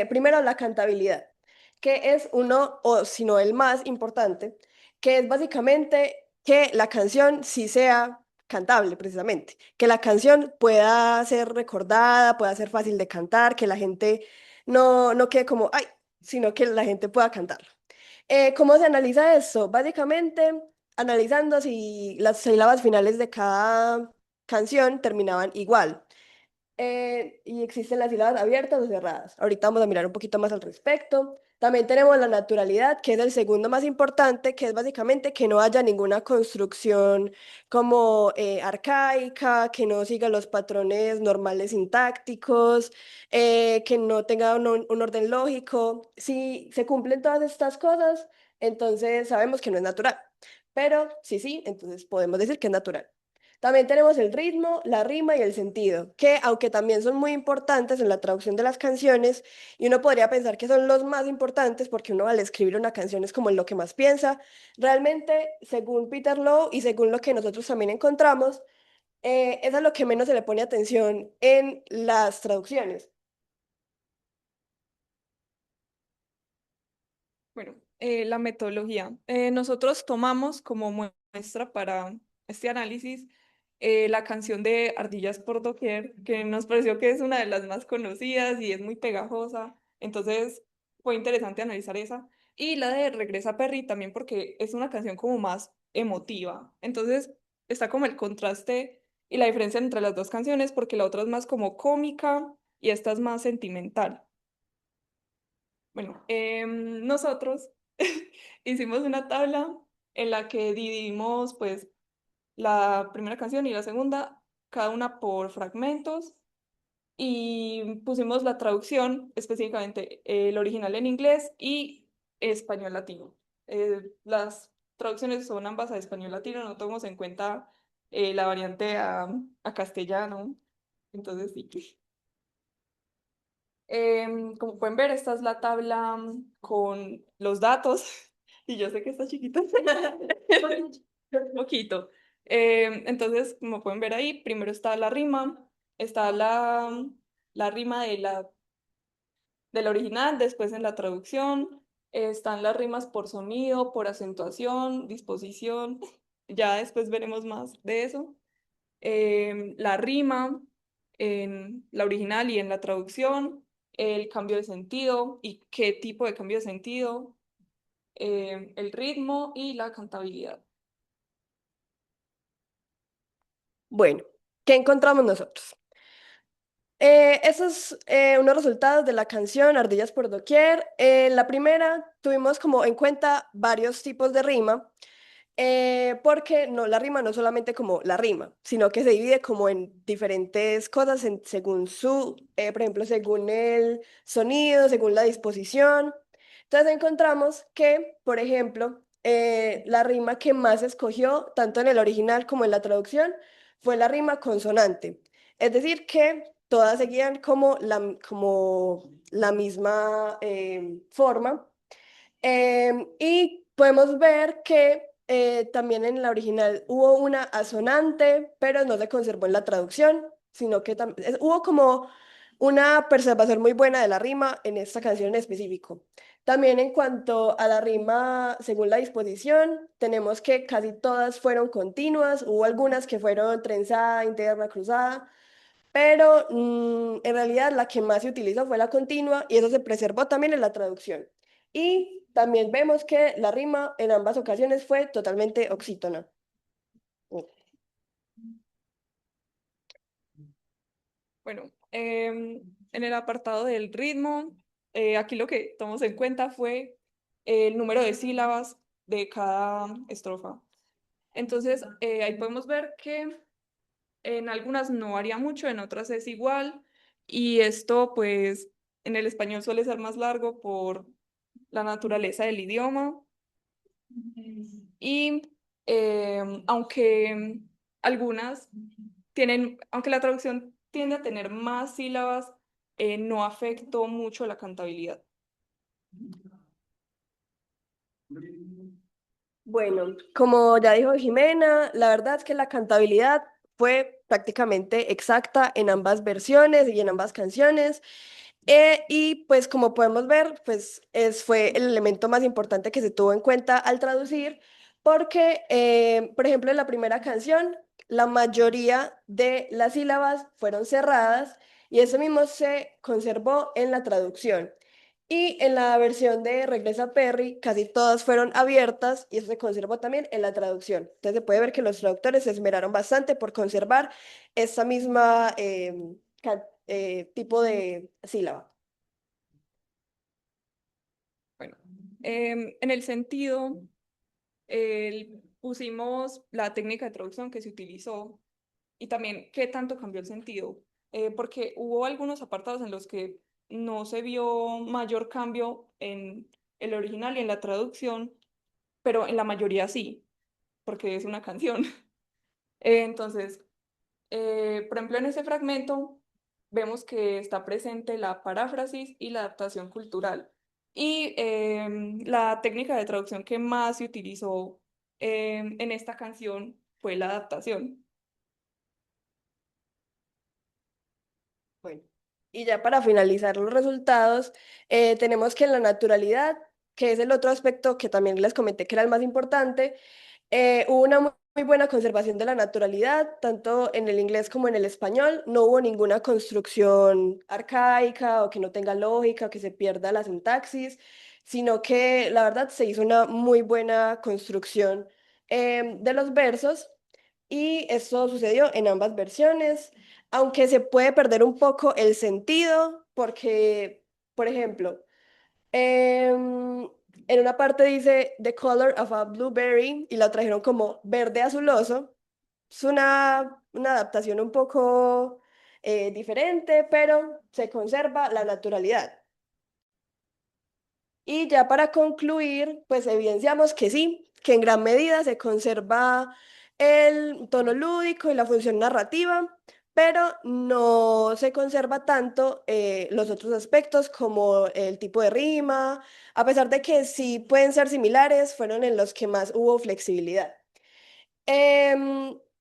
primero la cantabilidad, que es uno, o si no el más importante, que es básicamente que la canción sí sea cantable precisamente, que la canción pueda ser recordada, pueda ser fácil de cantar, que la gente no quede como, ay, sino que la gente pueda cantarlo. ¿Cómo se analiza eso? Básicamente analizando si las sílabas finales de cada canción terminaban igual. Y existen las sílabas abiertas o cerradas. Ahorita vamos a mirar un poquito más al respecto. También tenemos la naturalidad, que es el segundo más importante, que es básicamente que no haya ninguna construcción como arcaica, que no siga los patrones normales sintácticos, que no tenga un orden lógico. Si se cumplen todas estas cosas, entonces sabemos que no es natural. Pero sí, entonces podemos decir que es natural. También tenemos el ritmo, la rima y el sentido, que aunque también son muy importantes en la traducción de las canciones, y uno podría pensar que son los más importantes porque uno al escribir una canción es como en lo que más piensa, realmente, según Peter Lowe y según lo que nosotros también encontramos, es a lo que menos se le pone atención en las traducciones. Bueno, la metodología. Nosotros tomamos como muestra para este análisis la canción de Ardillas por Doquier, que nos pareció que es una de las más conocidas y es muy pegajosa. Entonces fue interesante analizar esa. Y la de Regresa Perry también porque es una canción como más emotiva. Entonces está como el contraste y la diferencia entre las dos canciones porque la otra es más como cómica y esta es más sentimental. Bueno, nosotros hicimos una tabla en la que dividimos pues la primera canción y la segunda, cada una por fragmentos y pusimos la traducción, específicamente el original en inglés y español latino. Las traducciones son ambas a español latino, no tomamos en cuenta la variante a castellano, entonces sí. Como pueden ver, esta es la tabla con los datos. Y yo sé que está chiquito. Un poquito. Entonces, como pueden ver ahí, primero está la rima, está la rima del original, después en la traducción, están las rimas por sonido, por acentuación, disposición, ya después veremos más de eso. La rima en la original y en la traducción, el cambio de sentido y qué tipo de cambio de sentido, el ritmo y la cantabilidad. Bueno, ¿qué encontramos nosotros? Esos unos resultados de la canción Ardillas por Doquier. En la primera tuvimos como en cuenta varios tipos de rima, porque no, la rima no solamente como la rima, sino que se divide como en diferentes cosas según por ejemplo, según el sonido, según la disposición. Entonces encontramos que, por ejemplo, la rima que más se escogió, tanto en el original como en la traducción, fue la rima consonante. Es decir, que todas seguían como la misma forma. Y podemos ver que también en la original hubo una asonante, pero no se conservó en la traducción, sino que hubo como una preservación muy buena de la rima en esta canción en específico. También en cuanto a la rima, según la disposición, tenemos que casi todas fueron continuas, hubo algunas que fueron trenzada, interna, cruzada, pero en realidad la que más se utilizó fue la continua y eso se preservó también en la traducción. Y también vemos que la rima en ambas ocasiones fue totalmente oxítona. Bueno, en el apartado del ritmo, aquí lo que tomamos en cuenta fue el número de sílabas de cada estrofa. Entonces, ahí podemos ver que en algunas no varía mucho, en otras es igual, y esto pues en el español suele ser más largo por la naturaleza del idioma. Y aunque algunas aunque la traducción tiende a tener más sílabas, no afectó mucho la cantabilidad. Bueno, como ya dijo Jimena, la verdad es que la cantabilidad fue prácticamente exacta en ambas versiones y en ambas canciones. Y pues como podemos ver, pues fue el elemento más importante que se tuvo en cuenta al traducir, porque, por ejemplo, en la primera canción, la mayoría de las sílabas fueron cerradas y eso mismo se conservó en la traducción. Y en la versión de Regresa Perry, casi todas fueron abiertas y eso se conservó también en la traducción. Entonces se puede ver que los traductores se esmeraron bastante por conservar esa misma tipo de sílaba. Bueno, en el sentido, pusimos la técnica de traducción que se utilizó y también qué tanto cambió el sentido, porque hubo algunos apartados en los que no se vio mayor cambio en el original y en la traducción, pero en la mayoría sí, porque es una canción. Entonces, por ejemplo, en ese fragmento vemos que está presente la paráfrasis y la adaptación cultural. Y la técnica de traducción que más se utilizó en esta canción fue la adaptación. Bueno, y ya para finalizar los resultados, tenemos que en la naturalidad, que es el otro aspecto que también les comenté que era el más importante, hubo una muy buena conservación de la naturalidad, tanto en el inglés como en el español. No hubo ninguna construcción arcaica o que no tenga lógica, que se pierda la sintaxis, sino que la verdad se hizo una muy buena construcción de los versos y esto sucedió en ambas versiones, aunque se puede perder un poco el sentido porque, por ejemplo, en una parte dice The color of a blueberry y la trajeron como verde azuloso. Es una adaptación un poco diferente, pero se conserva la naturalidad. Y ya para concluir, pues evidenciamos que sí, que en gran medida se conserva el tono lúdico y la función narrativa, pero no se conserva tanto los otros aspectos como el tipo de rima, a pesar de que sí pueden ser similares, fueron en los que más hubo flexibilidad.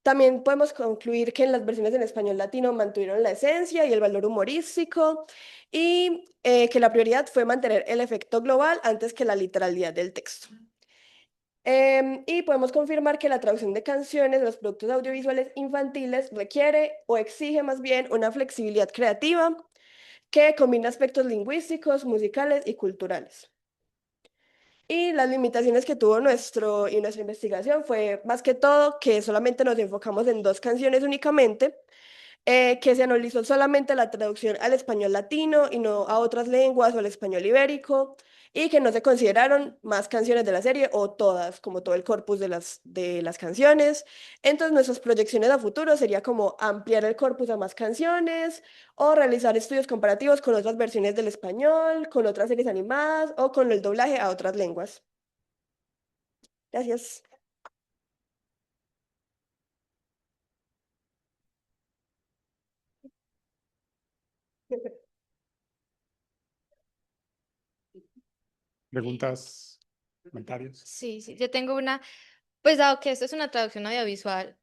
También podemos concluir que en las versiones en español latino mantuvieron la esencia y el valor humorístico y que la prioridad fue mantener el efecto global antes que la literalidad del texto. Y podemos confirmar que la traducción de canciones de los productos audiovisuales infantiles requiere o exige más bien una flexibilidad creativa que combina aspectos lingüísticos, musicales y culturales. Y las limitaciones que tuvo nuestra investigación fue más que todo que solamente nos enfocamos en 2 canciones únicamente, que se analizó solamente la traducción al español latino y no a otras lenguas o al español ibérico, y que no se consideraron más canciones de la serie o todas, como todo el corpus de las canciones. Entonces, nuestras proyecciones a futuro sería como ampliar el corpus a más canciones o realizar estudios comparativos con otras versiones del español, con otras series animadas o con el doblaje a otras lenguas. Gracias. ¿Preguntas, comentarios? Sí, sí, yo tengo una, pues dado que esto es una traducción audiovisual,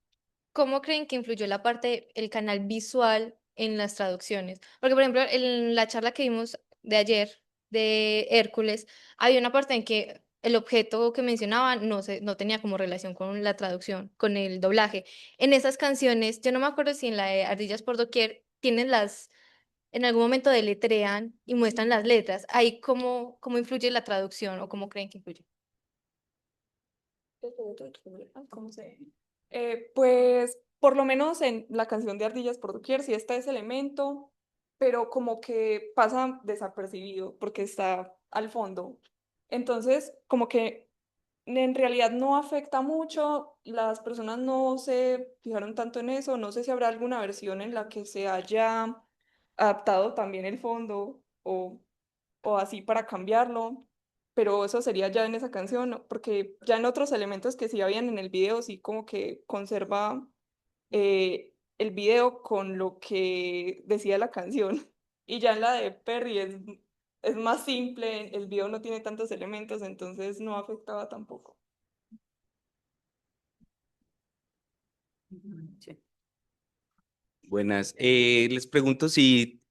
¿cómo creen que influyó la parte, el canal visual en las traducciones? Porque, por ejemplo, en la charla que vimos de ayer de Hércules, había una parte en que el objeto que mencionaban no tenía como relación con la traducción, con el doblaje. En esas canciones, yo no me acuerdo si en la de Ardillas por Doquier tienen en algún momento deletrean y muestran las letras. Ahí, ¿cómo influye la traducción o cómo creen que influye? ¿Cómo se? Pues por lo menos en la canción de Ardillas por Doquier sí está ese elemento, pero como que pasa desapercibido porque está al fondo. Entonces, como que en realidad no afecta mucho, las personas no se fijaron tanto en eso, no sé si habrá alguna versión en la que se haya adaptado también el fondo o así para cambiarlo, pero eso sería ya en esa canción, ¿no? Porque ya en otros elementos que sí habían en el video, sí como que conserva el video con lo que decía la canción. Y ya en la de Perry es más simple, el video no tiene tantos elementos, entonces no afectaba tampoco. Buenas. Les pregunto si,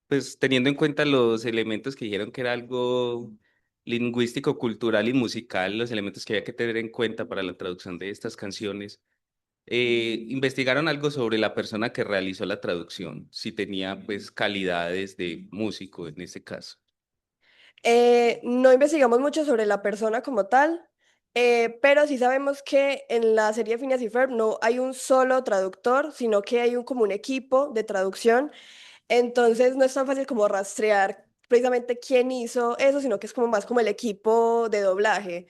pues teniendo en cuenta los elementos que dijeron que era algo lingüístico, cultural y musical, los elementos que había que tener en cuenta para la traducción de estas canciones, investigaron algo sobre la persona que realizó la traducción, si tenía pues calidades de músico en este caso. No investigamos mucho sobre la persona como tal, pero sí sabemos que en la serie de Phineas y Ferb no hay un solo traductor, sino que hay como un equipo de traducción. Entonces no es tan fácil como rastrear precisamente quién hizo eso, sino que es como más como el equipo de doblaje.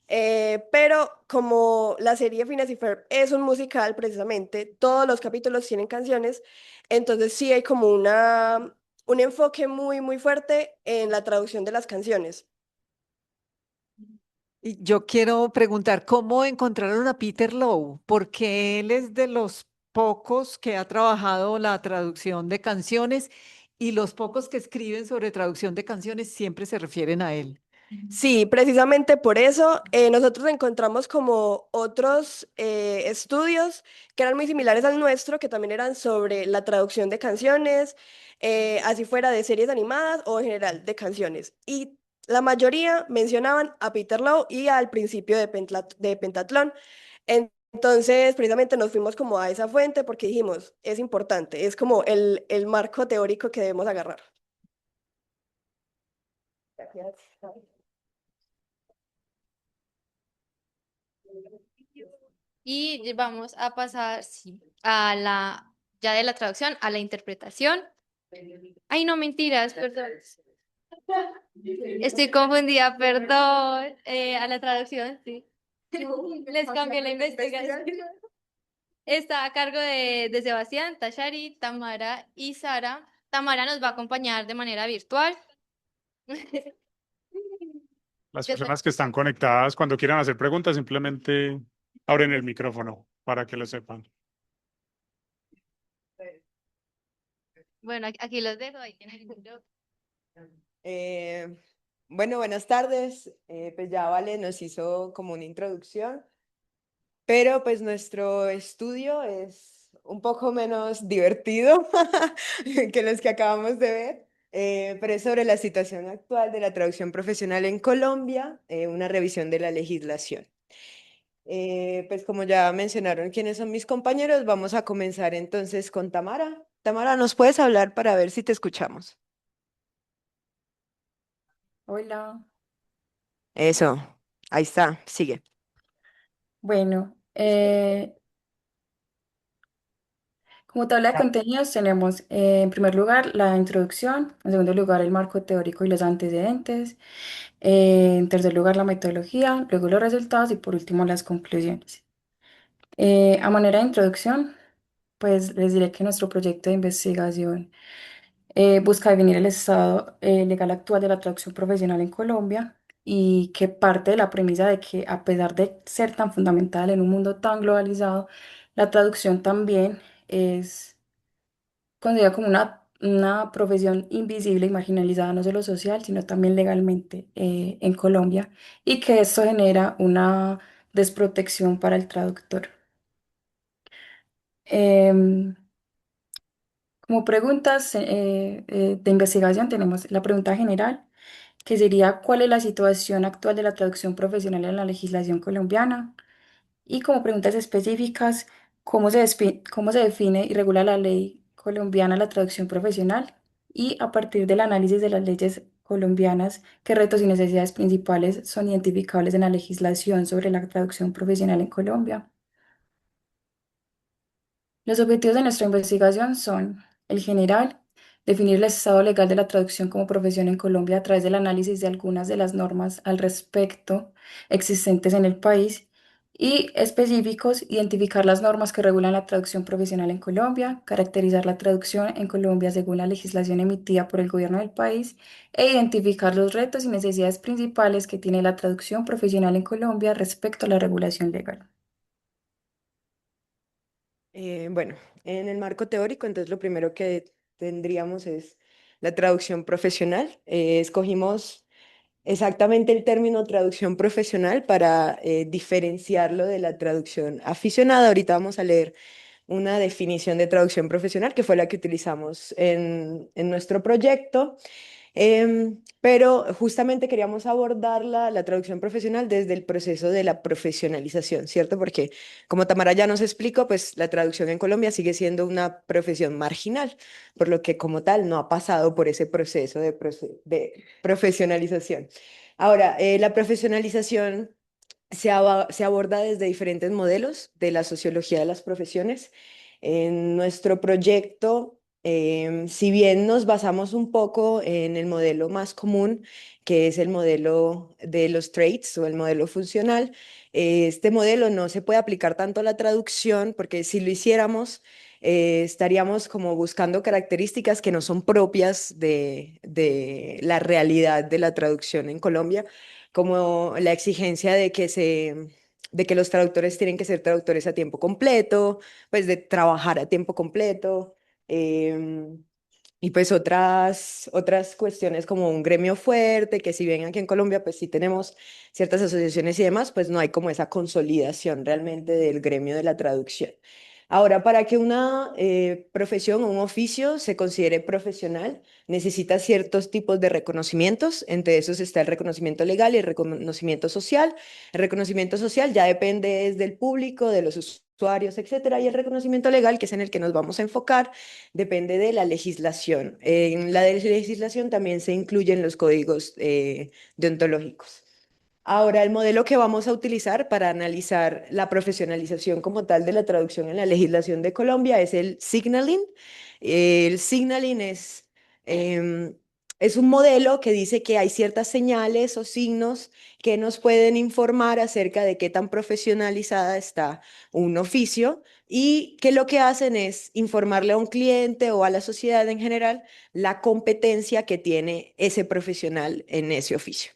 Pero como la serie Phineas y Ferb es un musical precisamente, todos los capítulos tienen canciones, entonces sí hay como un enfoque muy, muy fuerte en la traducción de las canciones. Y yo quiero preguntar, ¿cómo encontraron a Peter Lowe? Porque él es de los pocos que ha trabajado la traducción de canciones y los pocos que escriben sobre traducción de canciones siempre se refieren a él. Sí, precisamente por eso nosotros encontramos como otros estudios que eran muy similares al nuestro, que también eran sobre la traducción de canciones, así fuera de series animadas o en general de canciones. Y la mayoría mencionaban a Peter Lowe y al principio de Pentatlón. Entonces, precisamente nos fuimos como a esa fuente porque dijimos, es importante, es como el marco teórico que debemos agarrar. Gracias. Y vamos a pasar, sí, ya de la traducción a la interpretación. Ay, no, mentiras, perdón. Estoy confundida, perdón. A la traducción, sí. Les cambié la investigación. Está a cargo de Sebastián, Tashari, Tamara y Sara. Tamara nos va a acompañar de manera virtual. Las Ya está. personas que están conectadas, cuando quieran hacer preguntas, simplemente abren el micrófono para que lo sepan. Bueno, aquí los dejo, ahí tienen el libro. Eh, bueno, buenas tardes. Pues ya Vale nos hizo como una introducción, pero pues nuestro estudio es un poco menos divertido que los que acabamos de ver, pero es sobre la situación actual de la traducción profesional en Colombia, una revisión de la legislación. Pues como ya mencionaron quiénes son mis compañeros, vamos a comenzar entonces con Tamara. Tamara, ¿nos puedes hablar para ver si te escuchamos? Hola, Eso, ahí está, sigue. bueno, como tabla de contenidos tenemos en primer lugar la introducción, en segundo lugar el marco teórico y los antecedentes, en tercer lugar la metodología, luego los resultados y por último las conclusiones. A manera de introducción, pues les diré que nuestro proyecto de investigación busca definir el estado legal actual de la traducción profesional en Colombia y que parte de la premisa de que a pesar de ser tan fundamental en un mundo tan globalizado, la traducción también es considerada como una profesión invisible y marginalizada no solo social, sino también legalmente en Colombia y que esto genera una desprotección para el traductor. Em, Como preguntas de investigación tenemos la pregunta general, que sería ¿cuál es la situación actual de la traducción profesional en la legislación colombiana? Y como preguntas específicas, cómo se define y regula la ley colombiana la traducción profesional? Y a partir del análisis de las leyes colombianas, ¿qué retos y necesidades principales son identificables en la legislación sobre la traducción profesional en Colombia? Los objetivos de nuestra investigación son el general, definir el estado legal de la traducción como profesión en Colombia a través del análisis de algunas de las normas al respecto existentes en el país y específicos, identificar las normas que regulan la traducción profesional en Colombia, caracterizar la traducción en Colombia según la legislación emitida por el gobierno del país e identificar los retos y necesidades principales que tiene la traducción profesional en Colombia respecto a la regulación legal. Bueno, en el marco teórico, entonces lo primero que tendríamos es la traducción profesional. Escogimos exactamente el término traducción profesional para diferenciarlo de la traducción aficionada. Ahorita vamos a leer una definición de traducción profesional que fue la que utilizamos en nuestro proyecto. Pero justamente queríamos abordar la traducción profesional desde el proceso de la profesionalización, ¿cierto? Porque como Tamara ya nos explicó, pues la traducción en Colombia sigue siendo una profesión marginal, por lo que como tal no ha pasado por ese proceso de profesionalización. Ahora, la profesionalización se aborda desde diferentes modelos de la sociología de las profesiones. En nuestro proyecto, si bien nos basamos un poco en el modelo más común, que es el modelo de los traits o el modelo funcional, este modelo no se puede aplicar tanto a la traducción, porque si lo hiciéramos, estaríamos como buscando características que no son propias de la realidad de la traducción en Colombia, como la exigencia de que los traductores tienen que ser traductores a tiempo completo, pues de trabajar a tiempo completo, em, y pues otras cuestiones como un gremio fuerte, que si bien aquí en Colombia pues sí tenemos ciertas asociaciones y demás, pues no hay como esa consolidación realmente del gremio de la traducción. Ahora, para que una profesión o un oficio se considere profesional, necesita ciertos tipos de reconocimientos. Entre esos está el reconocimiento legal y el reconocimiento social. El reconocimiento social ya depende del público, de los usuarios, etcétera. Y el reconocimiento legal, que es en el que nos vamos a enfocar, depende de la legislación. En la legislación también se incluyen los códigos deontológicos. Ahora, el modelo que vamos a utilizar para analizar la profesionalización como tal de la traducción en la legislación de Colombia es el signaling. El signaling em, es un modelo que dice que hay ciertas señales o signos que nos pueden informar acerca de qué tan profesionalizada está un oficio y que lo que hacen es informarle a un cliente o a la sociedad en general la competencia que tiene ese profesional en ese oficio.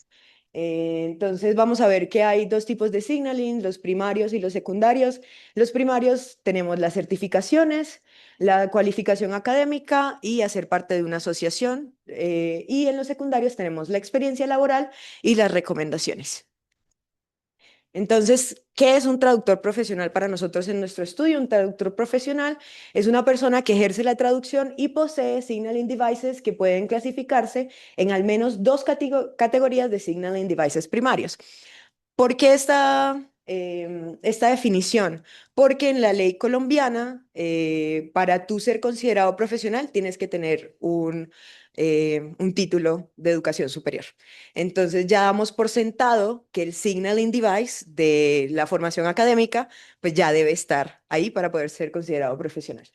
Entonces vamos a ver que hay dos tipos de signaling, los primarios y los secundarios. Los primarios tenemos las certificaciones, la cualificación académica y hacer parte de una asociación. Y en los secundarios tenemos la experiencia laboral y las recomendaciones. Entonces, ¿qué es un traductor profesional para nosotros en nuestro estudio? Un traductor profesional es una persona que ejerce la traducción y posee signaling devices que pueden clasificarse en al menos dos categorías de signaling devices primarios. ¿Por qué esta definición? Porque en la ley colombiana, para tú ser considerado profesional, tienes que tener un título de educación superior. Entonces ya damos por sentado que el signaling device de la formación académica, pues ya debe estar ahí para poder ser considerado profesional.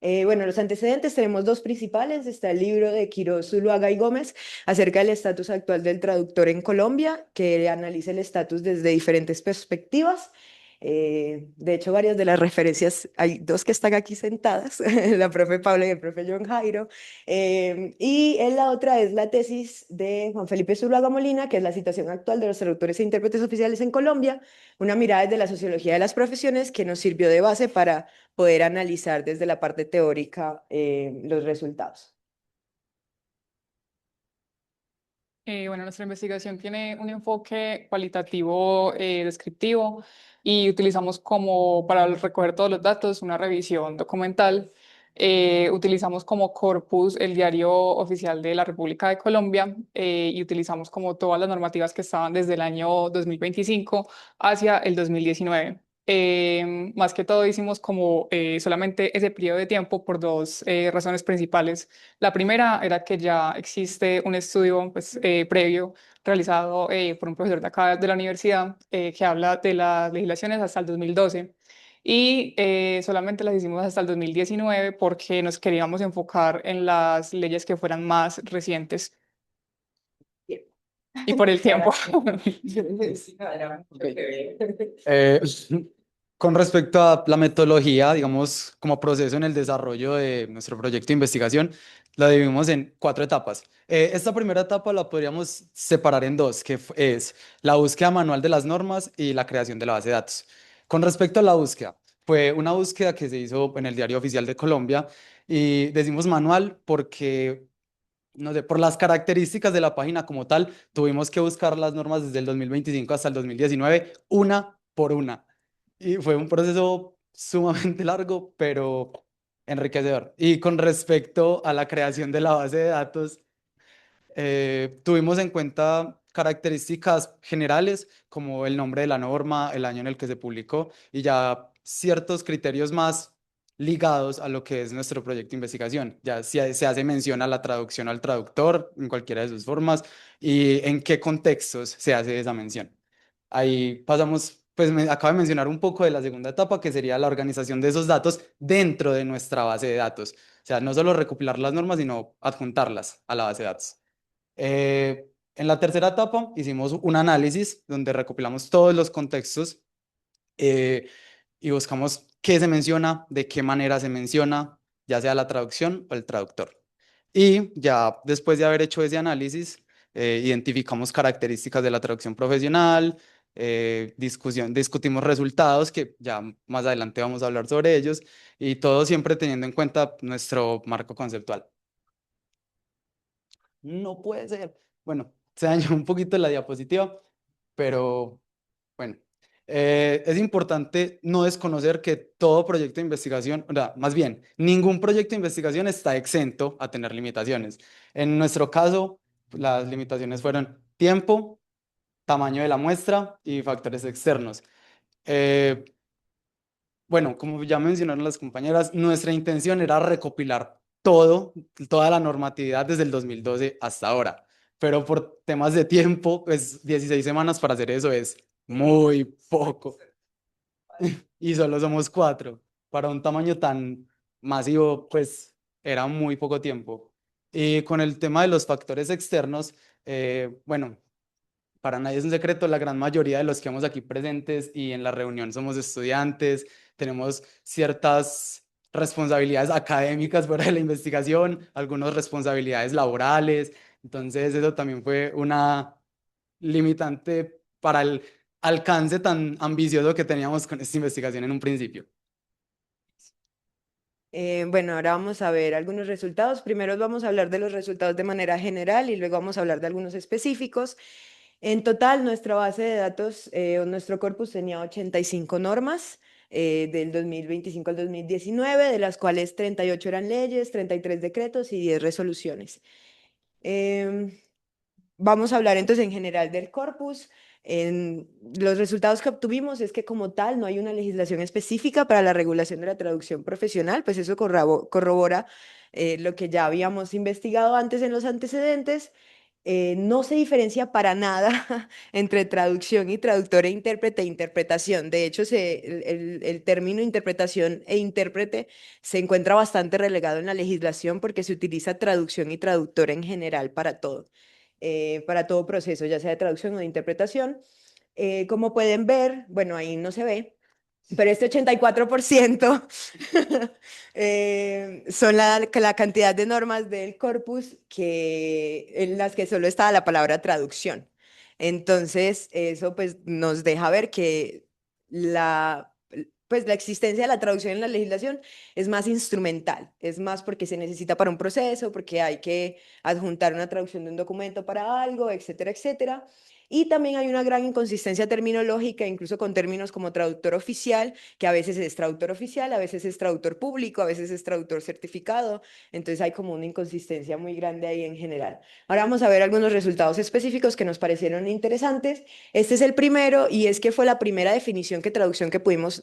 Bueno, los antecedentes tenemos dos principales. Está el libro de Quirós, Zuluaga y Gómez acerca del estatus actual del traductor en Colombia, que analiza el estatus desde diferentes perspectivas. De hecho, varias de las referencias, hay dos que están aquí sentadas, la profe Paula y el profe John Jairo. Y en la otra es la tesis de Juan Felipe Zuluaga Molina, que es la situación actual de los traductores e intérpretes oficiales en Colombia, una mirada desde la sociología de las profesiones que nos sirvió de base para poder analizar desde la parte teórica los resultados. Bueno, nuestra investigación tiene un enfoque cualitativo descriptivo y utilizamos como para recoger todos los datos una revisión documental. Utilizamos como corpus el Diario Oficial de la República de Colombia y utilizamos como todas las normativas que estaban desde el año 2025 hacia el 2019. Más que todo hicimos como solamente ese periodo de tiempo por dos razones principales. La primera era que ya existe un estudio pues, previo realizado por un profesor de acá de la universidad que habla de las legislaciones hasta el 2012 y solamente las hicimos hasta el 2019 porque nos queríamos enfocar en las leyes que fueran más recientes y por el tiempo. Eh, con respecto a la metodología, digamos, como proceso en el desarrollo de nuestro proyecto de investigación, lo dividimos en 4 etapas. Esta primera etapa la podríamos separar en dos, que es la búsqueda manual de las normas y la creación de la base de datos. Con respecto a la búsqueda, fue una búsqueda que se hizo en el Diario Oficial de Colombia y decimos manual porque no sé, por las características de la página como tal, tuvimos que buscar las normas desde el 2025 hasta el 2019, una por una. Y fue un proceso sumamente largo, pero enriquecedor. Y con respecto a la creación de la base de datos, tuvimos en cuenta características generales como el nombre de la norma, el año en el que se publicó y ya ciertos criterios más ligados a lo que es nuestro proyecto de investigación. Ya se hace mención a la traducción al traductor en cualquiera de sus formas y en qué contextos se hace esa mención. Ahí pasamos, pues me acabo de mencionar un poco de la segunda etapa, que sería la organización de esos datos dentro de nuestra base de datos. O sea, no solo recopilar las normas, sino adjuntarlas a la base de datos. En la tercera etapa hicimos un análisis donde recopilamos todos los contextos y buscamos qué se menciona, de qué manera se menciona, ya sea la traducción o el traductor. Y ya después de haber hecho ese análisis, identificamos características de la traducción profesional, discutimos resultados, que ya más adelante vamos a hablar sobre ellos, y todo siempre teniendo en cuenta nuestro marco conceptual. No puede ser. Bueno, se dañó un poquito la diapositiva, pero bueno. Es importante no desconocer que todo proyecto de investigación, o sea, más bien, ningún proyecto de investigación está exento a tener limitaciones. En nuestro caso, las limitaciones fueron tiempo, tamaño de la muestra y factores externos. Bueno, como ya mencionaron las compañeras, nuestra intención era recopilar toda la normatividad desde el 2012 hasta ahora, pero por temas de tiempo, pues 16 semanas para hacer eso es muy poco y solo somos 4. Para un tamaño tan masivo, pues era muy poco tiempo. Y con el tema de los factores externos, bueno, para nadie es un secreto, la gran mayoría de los que estamos aquí presentes y en la reunión somos estudiantes, tenemos ciertas responsabilidades académicas fuera de la investigación, algunas responsabilidades laborales, entonces eso también fue una limitante para el alcance tan ambicioso que teníamos con esta investigación en un principio. Bueno, ahora vamos a ver algunos resultados. Primero vamos a hablar de los resultados de manera general y luego vamos a hablar de algunos específicos. En total, nuestra base de datos, o nuestro corpus tenía 85 normas del 2025 al 2019, de las cuales 38 eran leyes, 33 decretos y 10 resoluciones. Em, Vamos a hablar entonces en general del corpus. Los resultados que obtuvimos es que como tal no hay una legislación específica para la regulación de la traducción profesional, pues eso corrobora lo que ya habíamos investigado antes en los antecedentes. No se diferencia para nada entre traducción y traductor e intérprete e interpretación. De hecho, el término interpretación e intérprete se encuentra bastante relegado en la legislación porque se utiliza traducción y traductor en general para todo proceso, ya sea de traducción o de interpretación. Como pueden ver, bueno, ahí no se ve, pero este 84% son la cantidad de normas del corpus en las que solo está la palabra traducción. Entonces, eso pues nos deja ver que pues la existencia de la traducción en la legislación es más instrumental, es más porque se necesita para un proceso, porque hay que adjuntar una traducción de un documento para algo, etcétera, etcétera. Y también hay una gran inconsistencia terminológica, incluso con términos como traductor oficial, que a veces es traductor oficial, a veces es traductor público, a veces es traductor certificado. Entonces hay como una inconsistencia muy grande ahí en general. Ahora vamos a ver algunos resultados específicos que nos parecieron interesantes. Este es el primero y es que fue la primera definición de traducción que pudimos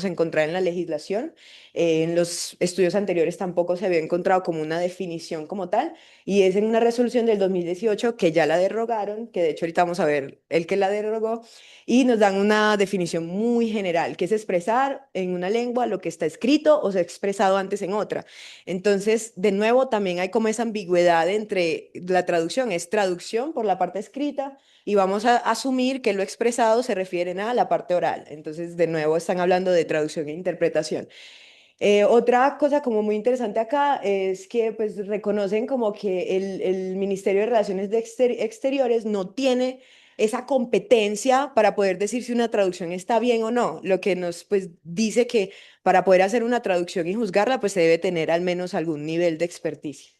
encontrar en la legislación. En los estudios anteriores tampoco se había encontrado como una definición como tal y es en una resolución del 2018 que ya la derrogaron, que de hecho ahorita vamos a ver el que la derogó, y nos dan una definición muy general, que es expresar en una lengua lo que está escrito o se ha expresado antes en otra. Entonces, de nuevo, también hay como esa ambigüedad entre la traducción, es traducción por la parte escrita y vamos a asumir que lo expresado se refiere a la parte oral. Entonces, de nuevo, están hablando de traducción e interpretación. Otra cosa como muy interesante acá es que pues reconocen como que el Ministerio de Relaciones Exteriores no tiene esa competencia para poder decir si una traducción está bien o no, lo que nos pues dice que para poder hacer una traducción y juzgarla pues se debe tener al menos algún nivel de experticia.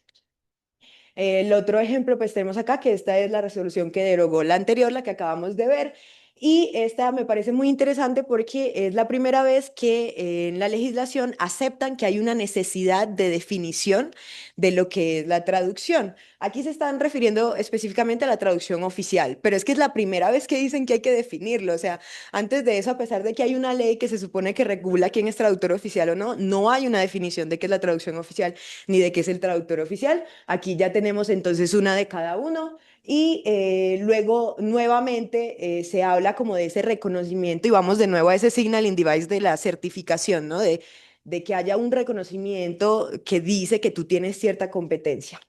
El otro ejemplo, pues tenemos acá que esta es la resolución que derogó la anterior, la que acabamos de ver, y esta me parece muy interesante porque es la primera vez que en la legislación aceptan que hay una necesidad de definición de lo que es la traducción. Aquí se están refiriendo específicamente a la traducción oficial, pero es que es la primera vez que dicen que hay que definirlo. O sea, antes de eso, a pesar de que hay una ley que se supone que regula quién es traductor oficial o no, no hay una definición de qué es la traducción oficial ni de qué es el traductor oficial. Aquí ya tenemos entonces una de cada uno y luego nuevamente se habla como de ese reconocimiento y vamos de nuevo a ese signaling device de la certificación, ¿no? De que haya un reconocimiento que dice que tú tienes cierta competencia.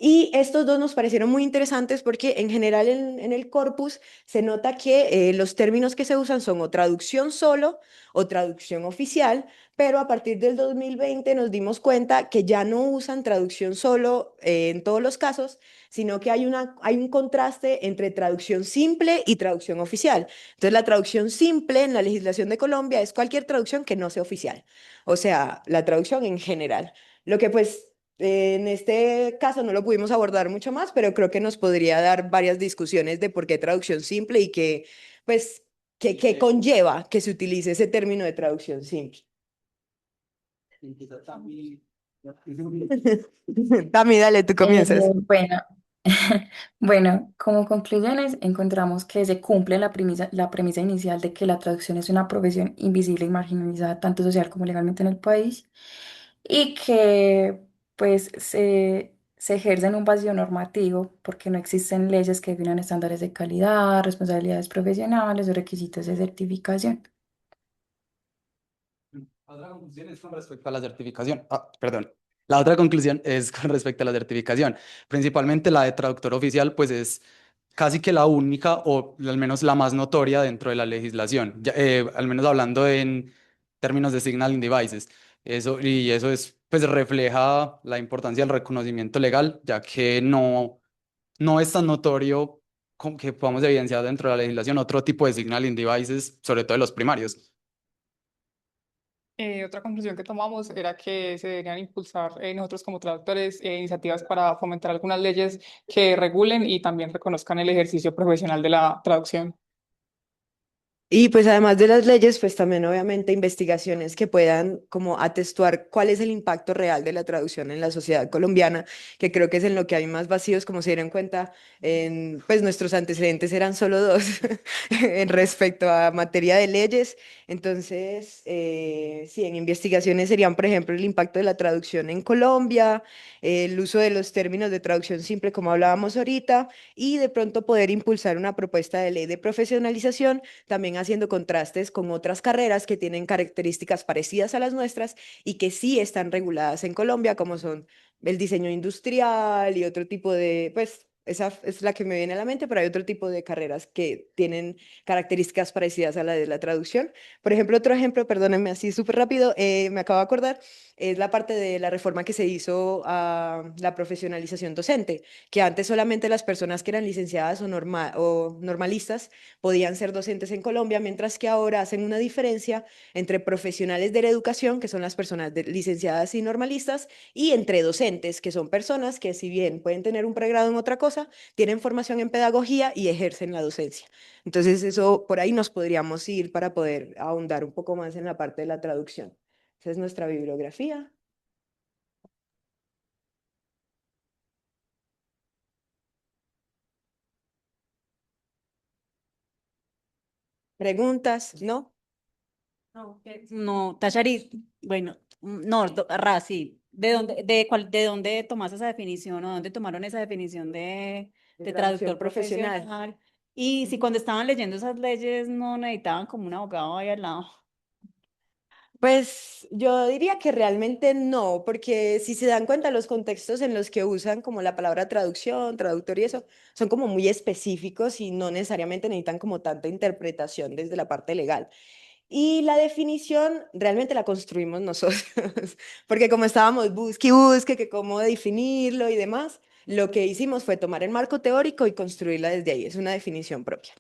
Y estos dos nos parecieron muy interesantes porque en general en el corpus se nota que los términos que se usan son o traducción solo o traducción oficial, pero a partir del 2020 nos dimos cuenta que ya no usan traducción solo en todos los casos, sino que hay un contraste entre traducción simple y traducción oficial. Entonces la traducción simple en la legislación de Colombia es cualquier traducción que no sea oficial, o sea, la traducción en general. Lo que pues en este caso no lo pudimos abordar mucho más, pero creo que nos podría dar varias discusiones de por qué traducción simple y qué, pues, qué conlleva que se utilice ese término de traducción simple. Tami, dale, tú comienzas. Bueno, bueno, como conclusiones encontramos que se cumple la premisa inicial de que la traducción es una profesión invisible y marginalizada tanto social como legalmente en el país y que pues se ejerce en un vacío normativo porque no existen leyes que definan estándares de calidad, responsabilidades profesionales o requisitos de certificación. La otra conclusión es con respecto a la certificación. Perdón. La otra conclusión es con respecto a la certificación. Principalmente la de traductor oficial, pues es casi que la única o al menos la más notoria dentro de la legislación, al menos hablando en términos de signaling devices. Eso es, pues refleja la importancia del reconocimiento legal, ya que no es tan notorio como que podamos evidenciar dentro de la legislación otro tipo de signaling devices, sobre todo de los primarios. Otra conclusión que tomamos era que se deberían impulsar nosotros como traductores iniciativas para fomentar algunas leyes que regulen y también reconozcan el ejercicio profesional de la traducción. Y pues además de las leyes, pues también obviamente investigaciones que puedan como atestiguar cuál es el impacto real de la traducción en la sociedad colombiana, que creo que es en lo que hay más vacíos, como se dieron cuenta, pues nuestros antecedentes eran solo dos en respecto a materia de leyes. Entonces, sí, en investigaciones serían, por ejemplo, el impacto de la traducción en Colombia, el uso de los términos de traducción simple, como hablábamos ahorita, y de pronto poder impulsar una propuesta de ley de profesionalización también haciendo contrastes con otras carreras que tienen características parecidas a las nuestras y que sí están reguladas en Colombia, como son el diseño industrial y otro tipo de, pues esa es la que me viene a la mente, pero hay otro tipo de carreras que tienen características parecidas a la de la traducción. Por ejemplo, otro ejemplo, perdónenme así súper rápido, me acabo de acordar, es la parte de la reforma que se hizo a la profesionalización docente, que antes solamente las personas que eran licenciadas o normalistas podían ser docentes en Colombia, mientras que ahora hacen una diferencia entre profesionales de la educación, que son las personas licenciadas y normalistas, y entre docentes, que son personas que si bien pueden tener un pregrado en otra cosa, tienen formación en pedagogía y ejercen la docencia. Entonces eso por ahí nos podríamos ir para poder ahondar un poco más en la parte de la traducción. Esa es nuestra bibliografía. ¿Preguntas? ¿No? No, Tacharit, bueno, no, sí. ¿De dónde tomaste esa definición o dónde tomaron esa definición de Traducción traductor profesional. profesional? Y si cuando estaban leyendo esas leyes no necesitaban como un abogado ahí al lado. Pues yo diría que realmente no, porque si se dan cuenta los contextos en los que usan como la palabra traducción, traductor y eso, son como muy específicos y no necesariamente necesitan como tanta interpretación desde la parte legal. Y la definición realmente la construimos nosotros, porque como estábamos busque y busque que cómo definirlo y demás, lo que hicimos fue tomar el marco teórico y construirla desde ahí. Es una definición propia.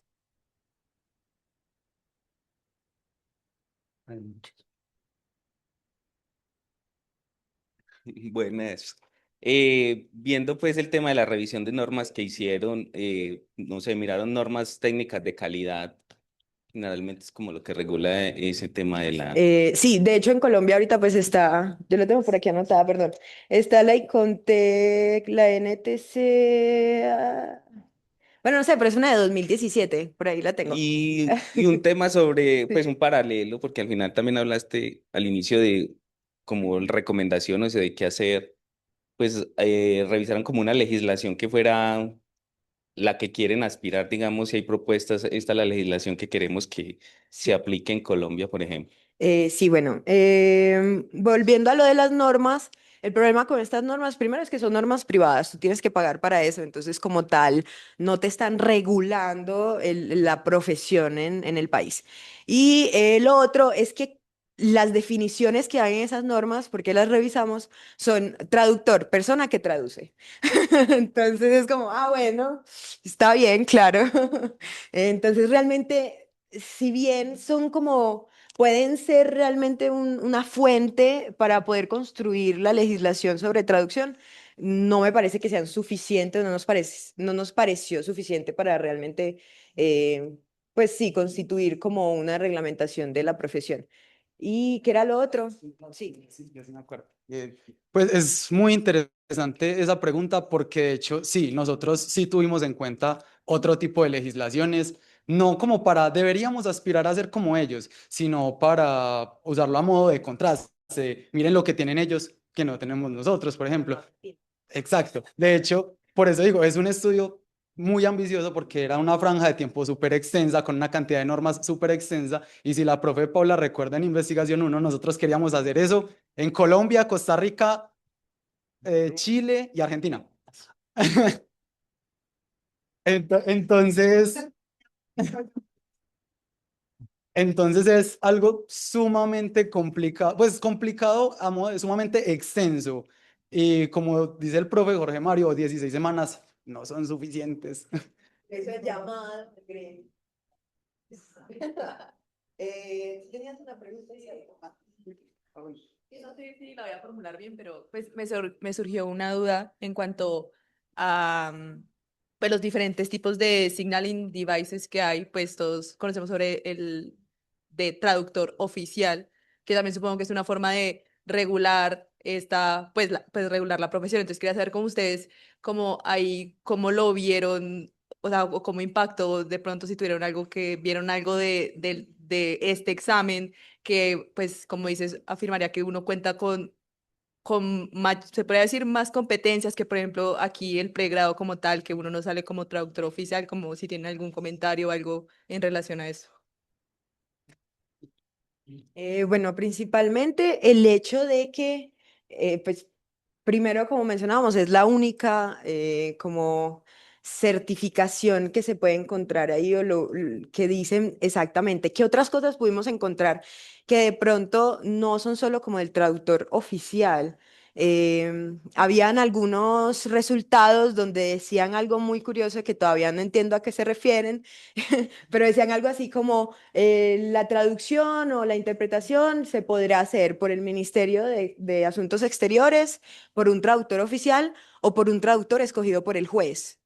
Buenas. Viendo pues el tema de la revisión de normas que hicieron, no sé, miraron normas técnicas de calidad. Generalmente es como lo que regula ese tema de la... Sí, de hecho en Colombia ahorita pues está, yo lo tengo por aquí anotada, perdón, está la ICONTEC, la NTC, bueno, no sé, pero es una de 2017, por ahí la tengo. Y un tema sobre, pues Sí. un paralelo, porque al final también hablaste al inicio de como recomendaciones de qué hacer, pues revisaron como una legislación que fuera la que quieren aspirar, digamos, si hay propuestas, esta es la legislación que queremos que se aplique en Colombia, por ejemplo. Sí, bueno, volviendo a lo de las normas, el problema con estas normas, primero es que son normas privadas, tú tienes que pagar para eso, entonces como tal, no te están regulando la profesión en el país. Y lo otro es que las definiciones que hay en esas normas, porque las revisamos, son traductor, persona que traduce. Entonces es como, ah, bueno, está bien, claro. Entonces realmente, si bien son como pueden ser realmente una fuente para poder construir la legislación sobre traducción. No me parece que sean suficientes, no nos pareció suficiente para realmente, pues sí, constituir como una reglamentación de la profesión. ¿Y qué era lo otro? Sí. Sí, yo sí me acuerdo. Pues es muy interesante esa pregunta porque de hecho sí, nosotros sí tuvimos en cuenta otro tipo de legislaciones, no como para deberíamos aspirar a ser como ellos, sino para usarlo a modo de contraste. Miren lo que tienen ellos que no tenemos nosotros, por ejemplo. Exacto. De hecho, por eso digo, es un estudio muy ambicioso porque era una franja de tiempo súper extensa, con una cantidad de normas súper extensa. Y si la profe Paula recuerda en investigación uno, nosotros queríamos hacer eso en Colombia, Costa Rica, Chile y Argentina. Entonces, entonces es algo sumamente complicado, pues complicado a modo de sumamente extenso. Y como dice el profe Jorge Mario, 16 semanas no son suficientes. Eso es llamada. ¿Tenías una pregunta? No sé si la voy a formular bien, pero pues me surgió una duda en cuanto a pues, los diferentes tipos de signaling devices que hay, pues todos conocemos sobre el de traductor oficial, que también supongo que es una forma de regular pues regular la profesión. Entonces quería saber cómo ustedes, cómo lo vieron, o sea, o cómo impactó de pronto si tuvieron algo vieron algo de este examen que, pues, como dices, afirmaría que uno cuenta con más, se podría decir, más competencias que, por ejemplo, aquí el pregrado como tal, que uno no sale como traductor oficial, como si tiene algún comentario o algo en relación a eso. Bueno, principalmente el hecho de que, pues, primero, como mencionábamos, es la única como certificación que se puede encontrar ahí o que dicen exactamente qué otras cosas pudimos encontrar que de pronto no son solo como el traductor oficial. Habían algunos resultados donde decían algo muy curioso que todavía no entiendo a qué se refieren, pero decían algo así como la traducción o la interpretación se podrá hacer por el Ministerio de Asuntos Exteriores, por un traductor oficial o por un traductor escogido por el juez.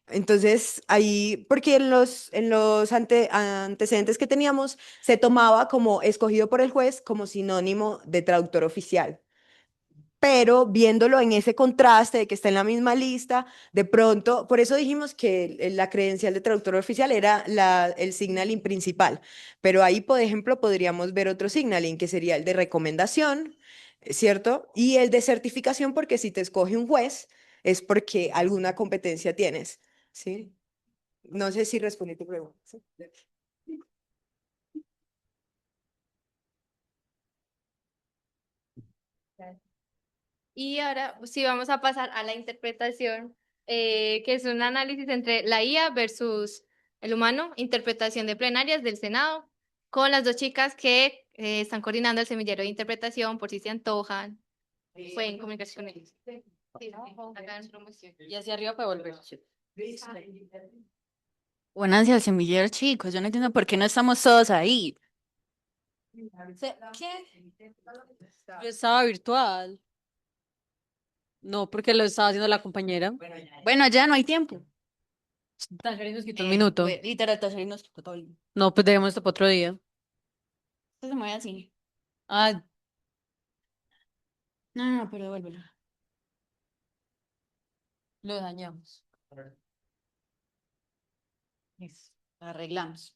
Entonces, ahí, porque en los antecedentes que teníamos, se tomaba como escogido por el juez como sinónimo de traductor oficial. Pero viéndolo en ese contraste de que está en la misma lista, de pronto, por eso dijimos que la credencial de traductor oficial era el signaling principal, pero ahí, por ejemplo, podríamos ver otro signaling que sería el de recomendación, ¿cierto? Y el de certificación, porque si te escoge un juez es porque alguna competencia tienes, ¿sí? No sé si respondí tu pregunta. ¿Sí? Y ahora sí vamos a pasar a la interpretación, que es un análisis entre la IA versus el humano, interpretación de plenarias del Senado, con las dos chicas que están coordinando el semillero de interpretación, por si se antojan. Fue en comunicación con ellos. Sí, acá en promoción. Y hacia arriba para volver. Únanse al semillero, chicos. Yo no entiendo por qué no estamos todos ahí. ¿Qué? Yo estaba virtual. No, porque lo estaba haciendo la compañera. Bueno, ya no hay tiempo. Tangerine nos quitó un minuto. Literal, Tangerine nos quitó todo. No, pues dejemos esto para otro día. Esto se mueve así. Ah, no, pero devuélvelo. Lo dañamos. Listo, arreglamos.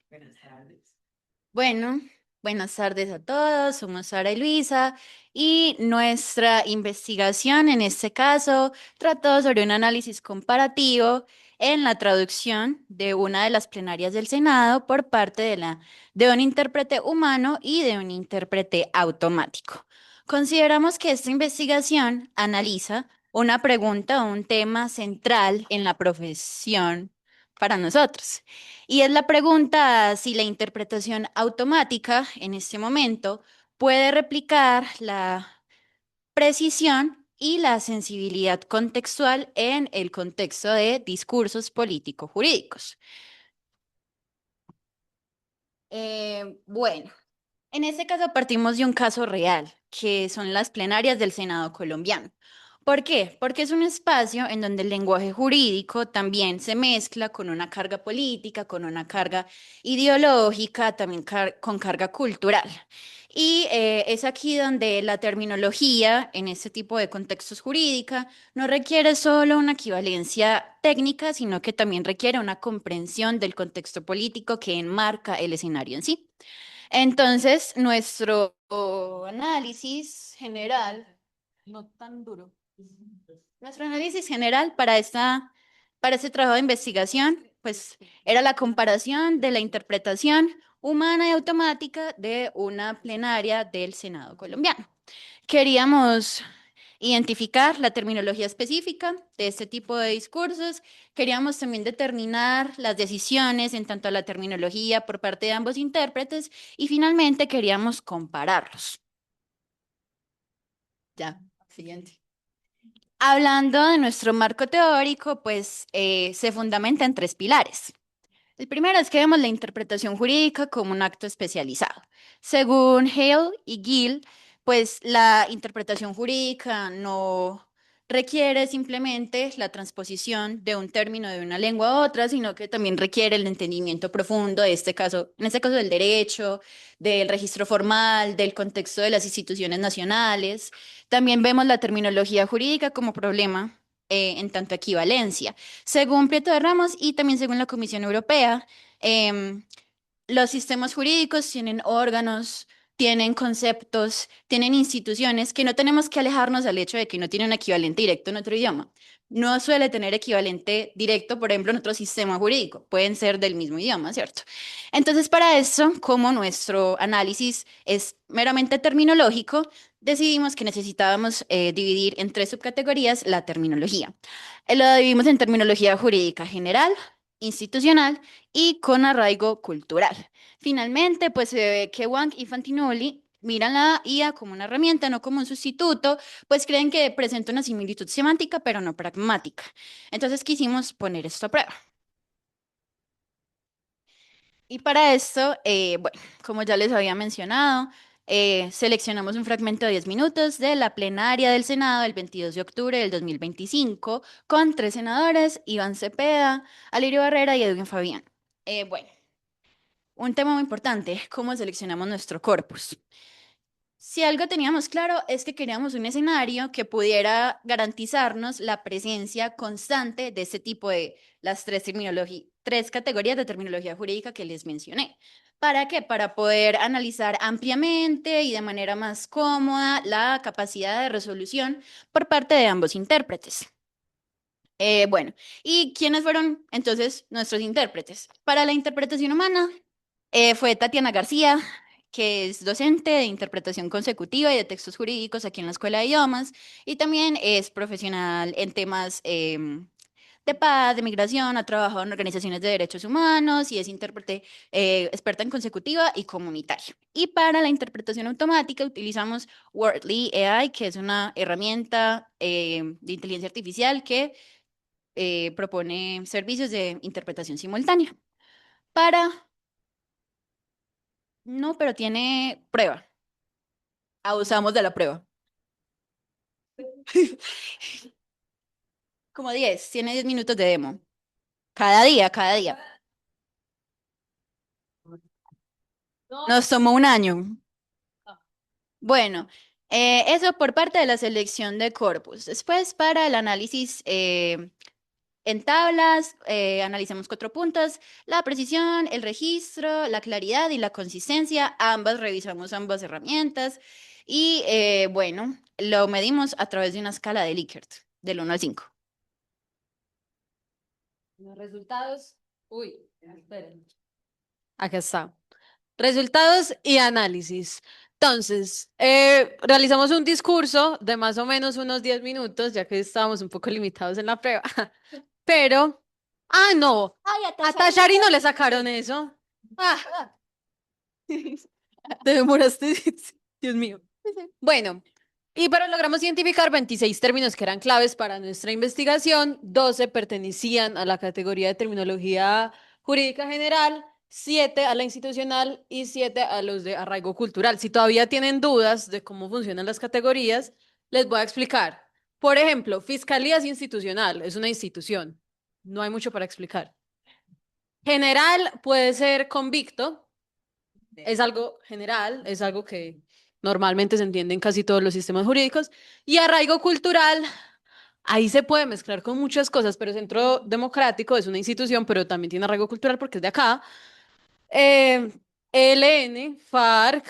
Bueno, buenas tardes a todos. Somos Sara y Luisa y nuestra investigación en este caso trató sobre un análisis comparativo en la traducción de una de las plenarias del Senado por parte de un intérprete humano y de un intérprete automático. Consideramos que esta investigación analiza una pregunta o un tema central en la profesión para nosotros. Y es la pregunta si la interpretación automática en este momento puede replicar la precisión y la sensibilidad contextual en el contexto de discursos político-jurídicos. Bueno, en este caso partimos de un caso real, que son las plenarias del Senado colombiano. ¿Por qué? Porque es un espacio en donde el lenguaje jurídico también se mezcla con una carga política, con una carga ideológica, también con carga cultural. Y es aquí donde la terminología en este tipo de contextos jurídica no requiere solo una equivalencia técnica, sino que también requiere una comprensión del contexto político que enmarca el escenario en sí. Entonces, nuestro análisis general, no tan duro, nuestro análisis general para este trabajo de investigación, pues era la comparación de la interpretación humana y automática de una plenaria del Senado colombiano. Queríamos identificar la terminología específica de este tipo de discursos. Queríamos también determinar las decisiones en tanto a la terminología por parte de ambos intérpretes y finalmente queríamos compararlos. Ya, siguiente. Hablando de nuestro marco teórico, pues se fundamenta en 3 pilares. El primero es que vemos la interpretación jurídica como un acto especializado. Según Hale y Gill, pues la interpretación jurídica no requiere simplemente la transposición de un término de una lengua a otra, sino que también requiere el entendimiento profundo de este caso, en este caso del derecho, del registro formal, del contexto de las instituciones nacionales. También vemos la terminología jurídica como problema en tanto equivalencia. Según Prieto de Ramos y también según la Comisión Europea, em, los sistemas jurídicos tienen órganos, tienen conceptos, tienen instituciones que no tenemos que alejarnos del hecho de que no tienen un equivalente directo en otro idioma. No suele tener equivalente directo, por ejemplo, en otro sistema jurídico. Pueden ser del mismo idioma, ¿cierto? Entonces, para eso, como nuestro análisis es meramente terminológico, decidimos que necesitábamos dividir en 3 subcategorías la terminología. Lo dividimos en terminología jurídica general, institucional y con arraigo cultural. Finalmente, pues se ve que Wang y Fantinoli miran la IA como una herramienta, no como un sustituto, pues creen que presenta una similitud semántica, pero no pragmática. Entonces quisimos poner esto a prueba. Y para esto, bueno, como ya les había mencionado, seleccionamos un fragmento de 10 minutos de la plenaria del Senado el 22 de octubre del 2025 con 3 senadores, Iván Cepeda, Alirio Barrera y Edwin Fabián. Bueno, un tema muy importante, cómo seleccionamos nuestro corpus. Si algo teníamos claro es que queríamos un escenario que pudiera garantizarnos la presencia constante de este tipo de las 3 categorías de terminología jurídica que les mencioné. ¿Para qué? Para poder analizar ampliamente y de manera más cómoda la capacidad de resolución por parte de ambos intérpretes. Bueno, ¿y quiénes fueron entonces nuestros intérpretes? Para la interpretación humana fue Tatiana García, que es docente de interpretación consecutiva y de textos jurídicos aquí en la Escuela de Idiomas, y también es profesional en temas de paz, de migración, ha trabajado en organizaciones de derechos humanos y es intérprete experta en consecutiva y comunitaria. Y para la interpretación automática utilizamos Wordly AI, que es una herramienta de inteligencia artificial que propone servicios de interpretación simultánea. No, pero tiene prueba. Abusamos de la prueba. Como 10, tiene 10 minutos de demo. Cada día, cada día. Nos tomó un año. Bueno, eso por parte de la selección de corpus. Después, para el análisis en tablas, analicemos 4 puntos: la precisión, el registro, la claridad y la consistencia. Revisamos ambas herramientas. Y bueno, lo medimos a través de una escala de Likert, del 1 al 5. Los resultados. Uy, esperen. Acá está. Resultados y análisis. Entonces, realizamos un discurso de más o menos unos 10 minutos, ya que estábamos un poco limitados en la prueba. Pero, no, a Tashari no le sacaron eso. Te demoraste, Dios mío. Bueno, pero logramos identificar 26 términos que eran claves para nuestra investigación. 12 pertenecían a la categoría de terminología jurídica general, 7 a la institucional y 7 a los de arraigo cultural. Si todavía tienen dudas de cómo funcionan las categorías, les voy a explicar. Por ejemplo, fiscalía es institucional, es una institución. No hay mucho para explicar. General puede ser convicto, es algo general, es algo que normalmente se entiende en casi todos los sistemas jurídicos. Y arraigo cultural, ahí se puede mezclar con muchas cosas, pero Centro Democrático es una institución, pero también tiene arraigo cultural porque es de acá. ELN, FARC,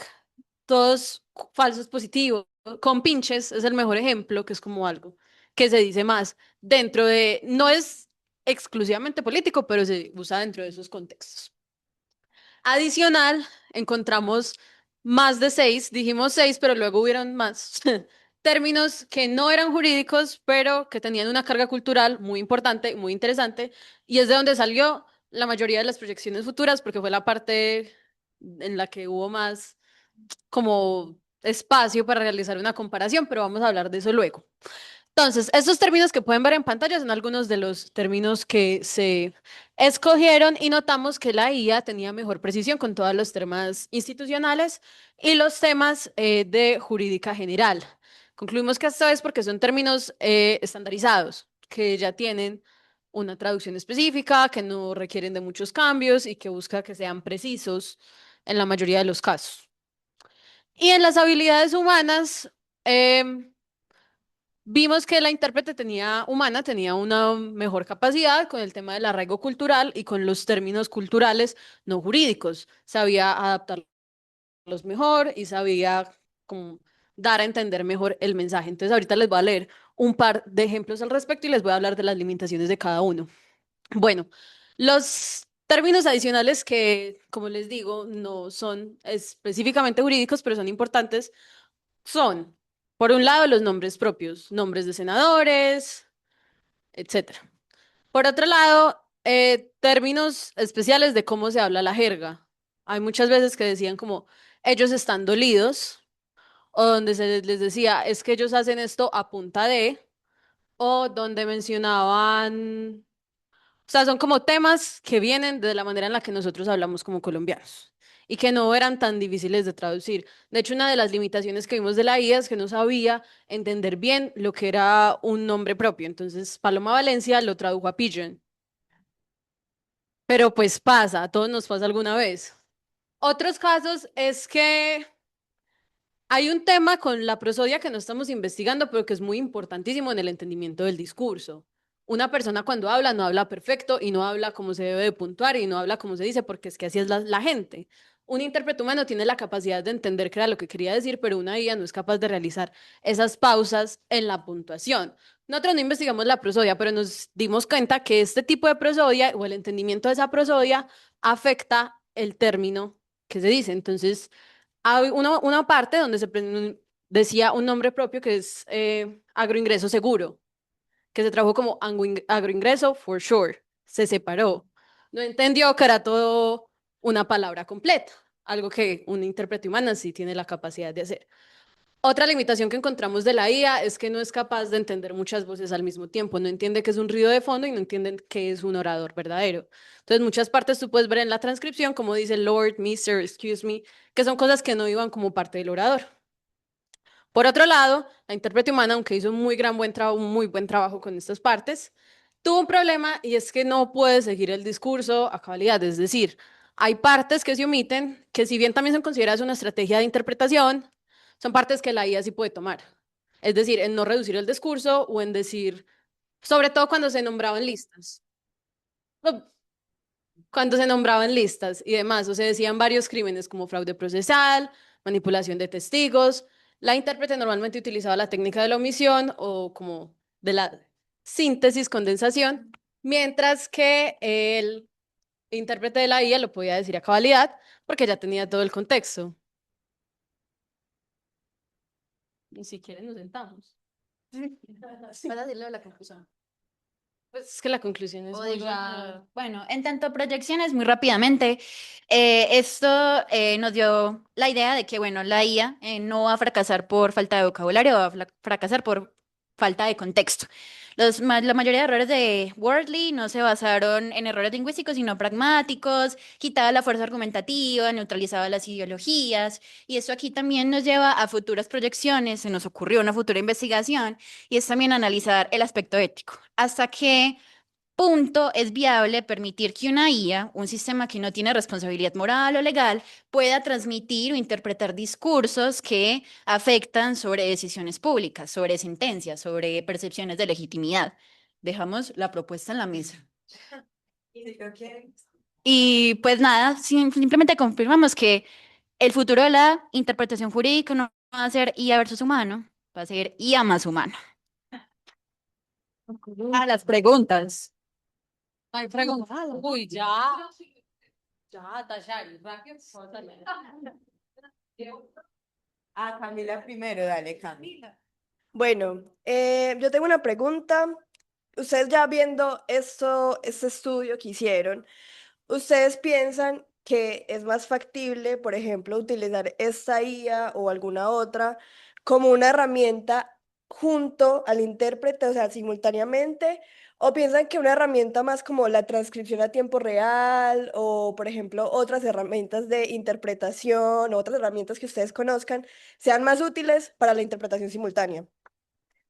todos falsos positivos. Compinches es el mejor ejemplo, que es como algo que se dice más dentro de, no es exclusivamente político, pero se usa dentro de esos contextos. Adicional, encontramos más de 6, dijimos 6, pero luego hubieron más términos que no eran jurídicos, pero que tenían una carga cultural muy importante, muy interesante, y es de donde salió la mayoría de las proyecciones futuras, porque fue la parte en la que hubo más como espacio para realizar una comparación, pero vamos a hablar de eso luego. Entonces, estos términos que pueden ver en pantalla son algunos de los términos que se escogieron y notamos que la IA tenía mejor precisión con todos los temas institucionales y los temas de jurídica general. Concluimos que esto es porque son términos estandarizados, que ya tienen una traducción específica, que no requieren de muchos cambios y que busca que sean precisos en la mayoría de los casos. Y en las habilidades humanas, vimos que la intérprete humana tenía una mejor capacidad con el tema del arraigo cultural y con los términos culturales no jurídicos. Sabía adaptarlos mejor y sabía como dar a entender mejor el mensaje. Entonces ahorita les voy a leer un par de ejemplos al respecto y les voy a hablar de las limitaciones de cada uno. Bueno, los términos adicionales que, como les digo, no son específicamente jurídicos, pero son importantes, son, por un lado, los nombres propios, nombres de senadores, etcétera. Por otro lado, términos especiales de cómo se habla la jerga. Hay muchas veces que decían como, ellos están dolidos, o donde se les decía, es que ellos hacen esto a punta de, o donde mencionaban, o sea, son como temas que vienen de la manera en la que nosotros hablamos como colombianos y que no eran tan difíciles de traducir. De hecho, una de las limitaciones que vimos de la IA es que no sabía entender bien lo que era un nombre propio. Entonces, Paloma Valencia lo tradujo a Pigeon. Pero pues pasa, a todos nos pasa alguna vez. Otros casos es que hay un tema con la prosodia que no estamos investigando, pero que es muy importantísimo en el entendimiento del discurso. Una persona cuando habla no habla perfecto y no habla como se debe de puntuar y no habla como se dice porque es que así es la gente. Un intérprete humano tiene la capacidad de entender qué era lo que quería decir, pero una IA no es capaz de realizar esas pausas en la puntuación. Nosotros no investigamos la prosodia, pero nos dimos cuenta que este tipo de prosodia o el entendimiento de esa prosodia afecta el término que se dice. Entonces, hay una parte donde decía un nombre propio que es agroingreso seguro, que se tradujo como agroingreso for sure. Se separó. No entendió que era todo una palabra completa, algo que un intérprete humano sí tiene la capacidad de hacer. Otra limitación que encontramos de la IA es que no es capaz de entender muchas voces al mismo tiempo, no entiende qué es un ruido de fondo y no entiende qué es un orador verdadero. Entonces, muchas partes tú puedes ver en la transcripción como dice Lord, Mr., Excuse me, que son cosas que no iban como parte del orador. Por otro lado, la intérprete humana, aunque hizo un muy buen trabajo con estas partes, tuvo un problema y es que no puede seguir el discurso a cabalidad, es decir, hay partes que se omiten, que si bien también son consideradas una estrategia de interpretación, son partes que la IA sí puede tomar. Es decir, en no reducir el discurso o en decir, sobre todo cuando se nombraban listas. Cuando se nombraban listas y demás, o se decían varios crímenes como fraude procesal, manipulación de testigos. La intérprete normalmente utilizaba la técnica de la omisión o como de la síntesis, condensación, mientras que el intérprete de la IA lo podía decir a cabalidad porque ya tenía todo el contexto. Y si quieren nos sentamos. Para decirle la conclusión. Pues es que la conclusión es O muy diga, bueno, en tanto a proyecciones, muy rápidamente, esto nos dio la idea de que, bueno, la IA no va a fracasar por falta de vocabulario, va a fracasar por falta de contexto. La mayoría de errores de Wordly no se basaron en errores lingüísticos, sino pragmáticos, quitaba la fuerza argumentativa, neutralizaba las ideologías, y eso aquí también nos lleva a futuras proyecciones, se nos ocurrió una futura investigación, y es también analizar el aspecto ético. ¿Hasta qué punto es viable permitir que una IA, un sistema que no tiene responsabilidad moral o legal, pueda transmitir o interpretar discursos que afectan sobre decisiones públicas, sobre sentencias, sobre percepciones de legitimidad? Dejamos la propuesta en la mesa. Y pues nada, simplemente confirmamos que el futuro de la interpretación jurídica no va a ser IA versus humano, va a ser IA más humano. A las preguntas. Hay preguntas. Uy, ya. Ya, Tashari, rápido. Ah, Camila primero, dale, Camila. Bueno, yo tengo una pregunta. Ustedes ya viendo este estudio que hicieron, ¿ustedes piensan que es más factible, por ejemplo, utilizar esta IA o alguna otra como una herramienta junto al intérprete, o sea, simultáneamente, o piensan que una herramienta más como la transcripción a tiempo real o, por ejemplo, otras herramientas de interpretación o otras herramientas que ustedes conozcan sean más útiles para la interpretación simultánea.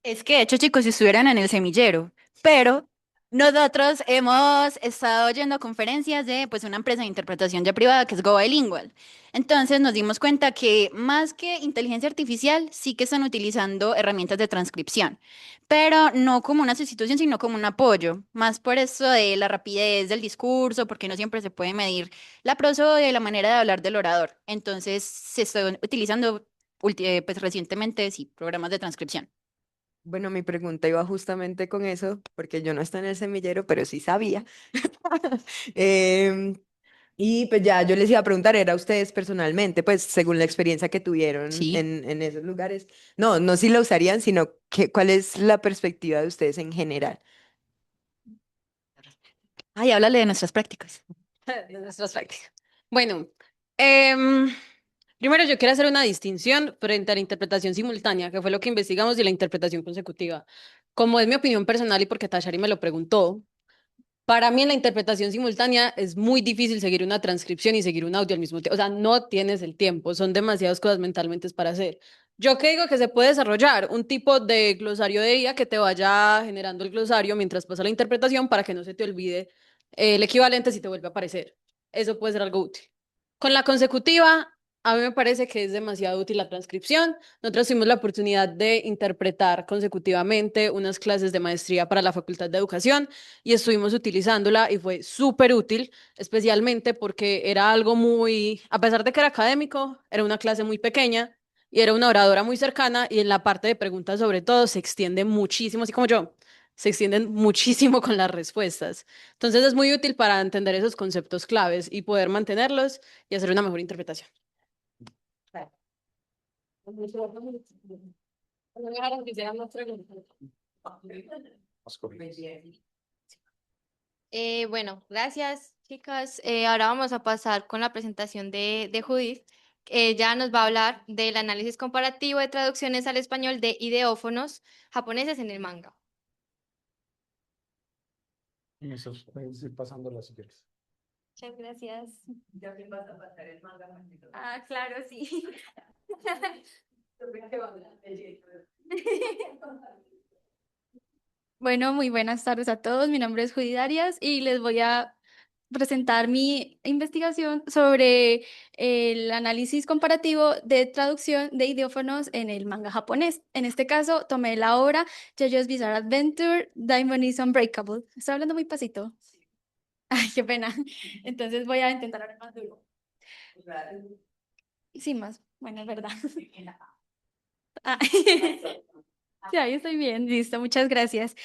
Es que, de hecho, chicos, si estuvieran en el semillero, pero nosotros hemos estado yendo a conferencias de pues, una empresa de interpretación ya privada que es Go Bilingual. Entonces nos dimos cuenta que más que inteligencia artificial, sí que están utilizando herramientas de transcripción, pero no como una sustitución, sino como un apoyo, más por eso de la rapidez del discurso, porque no siempre se puede medir la prosodia y la manera de hablar del orador. Entonces se están utilizando pues, recientemente, sí, programas de transcripción. Bueno, mi pregunta iba justamente con eso, porque yo no estoy en el semillero, pero sí sabía. Em, y pues ya yo les iba a preguntar, era a ustedes personalmente, pues según la experiencia que tuvieron Sí. en esos lugares. No, no si la usarían, sino que, cuál es la perspectiva de ustedes en general. Ay, háblale de nuestras prácticas. De nuestras prácticas. Bueno, primero yo quiero hacer una distinción frente a la interpretación simultánea, que fue lo que investigamos, y la interpretación consecutiva. Como es mi opinión personal y porque Tashari me lo preguntó, para mí en la interpretación simultánea es muy difícil seguir una transcripción y seguir un audio al mismo tiempo. O sea, no tienes el tiempo, son demasiadas cosas mentalmente para hacer. Yo que digo que se puede desarrollar un tipo de glosario de IA que te vaya generando el glosario mientras pasa la interpretación para que no se te olvide el equivalente si te vuelve a aparecer. Eso puede ser algo útil. Con la consecutiva, a mí me parece que es demasiado útil la transcripción. Nosotros tuvimos la oportunidad de interpretar consecutivamente unas clases de maestría para la Facultad de Educación y estuvimos utilizándola y fue súper útil, especialmente porque era algo muy, a pesar de que era académico, era una clase muy pequeña y era una oradora muy cercana y en la parte de preguntas sobre todo se extiende muchísimo, así como yo, se extienden muchísimo con las respuestas. Entonces es muy útil para entender esos conceptos claves y poder mantenerlos y hacer una mejor interpretación. Bueno, gracias, chicas. Ahora vamos a pasar con la presentación de Judith. Ella nos va a hablar del análisis comparativo de traducciones al español de ideófonos japoneses en el manga. Eso, puedes ir pasándola si quieres. Muchas gracias. Ya me vas a pasar el manga. Ah, claro, sí. Bueno, muy buenas tardes a todos. Mi nombre es Judith Arias y les voy a presentar mi investigación sobre el análisis comparativo de traducción de ideófonos en el manga japonés. En este caso, tomé la obra JoJo's Bizarre Adventure, Diamond is Unbreakable. Estoy hablando muy pasito. Ay, qué pena. Entonces voy a intentar hablar más duro. Sí, más. Bueno, es verdad. Ah. Sí, ahí estoy bien, listo, muchas gracias.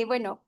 Bueno,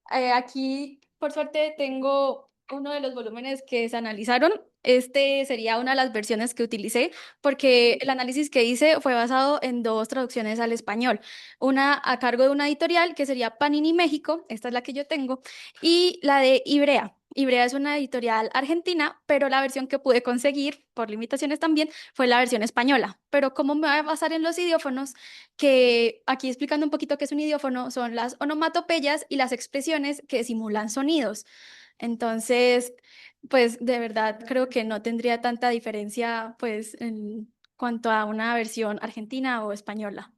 aquí por suerte tengo uno de los volúmenes que se analizaron. Este sería una de las versiones que utilicé porque el análisis que hice fue basado en dos traducciones al español. Una a cargo de una editorial que sería Panini México, esta es la que yo tengo, y la de Ibrea. Ibrea es una editorial argentina, pero la versión que pude conseguir, por limitaciones también, fue la versión española. Pero como me voy a basar en los idiófonos, que aquí explicando un poquito qué es un idiófono, son las onomatopeyas y las expresiones que simulan sonidos. Entonces, pues de verdad creo que no tendría tanta diferencia pues en cuanto a una versión argentina o española.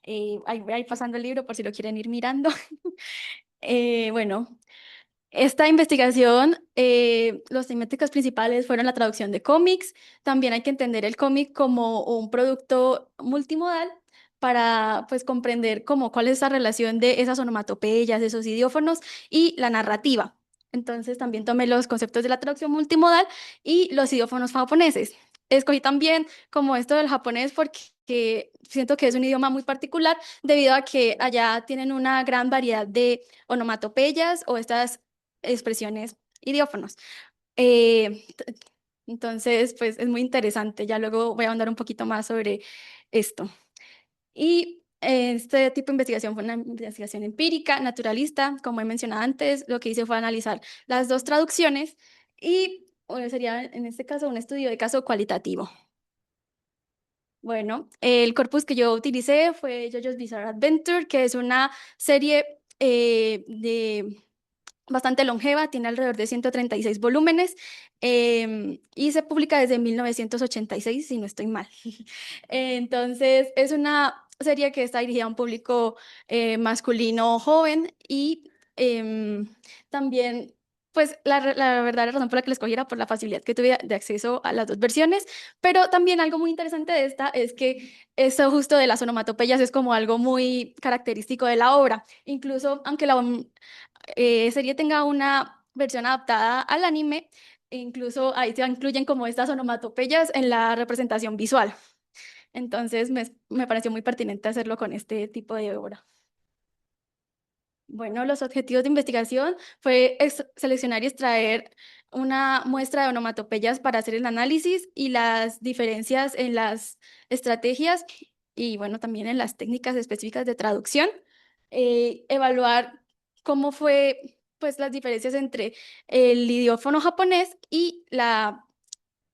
Ahí voy a ir pasando el libro por si lo quieren ir mirando. Bueno, esta investigación, los temáticas principales fueron la traducción de cómics. También hay que entender el cómic como un producto multimodal para pues comprender cómo cuál es esa relación de esas onomatopeyas, esos idiófonos y la narrativa. Entonces también tomé los conceptos de la traducción multimodal y los idiófonos japoneses. Escogí también como esto del japonés porque siento que es un idioma muy particular debido a que allá tienen una gran variedad de onomatopeyas o estas expresiones idiófonos. Entonces, pues es muy interesante. Ya luego voy a ahondar un poquito más sobre esto. Y este tipo de investigación fue una investigación empírica, naturalista. Como he mencionado antes, lo que hice fue analizar las dos traducciones y sería en este caso un estudio de caso cualitativo. Bueno, el corpus que yo utilicé fue JoJo's Bizarre Adventure, que es una serie bastante longeva, tiene alrededor de 136 volúmenes y se publica desde 1986, si no estoy mal. Entonces, es una serie que está dirigida a un público masculino joven y también, pues, la verdadera razón por la que la escogí era por la facilidad que tuve de acceso a las dos versiones, pero también algo muy interesante de esta es que eso justo de las onomatopeyas es como algo muy característico de la obra. Incluso, aunque la serie tenga una versión adaptada al anime, incluso ahí se incluyen como estas onomatopeyas en la representación visual. Entonces me pareció muy pertinente hacerlo con este tipo de obra. Bueno, los objetivos de investigación fue seleccionar y extraer una muestra de onomatopeyas para hacer el análisis y las diferencias en las estrategias y bueno, también en las técnicas específicas de traducción. Evaluar cómo fue pues las diferencias entre el idiófono japonés y la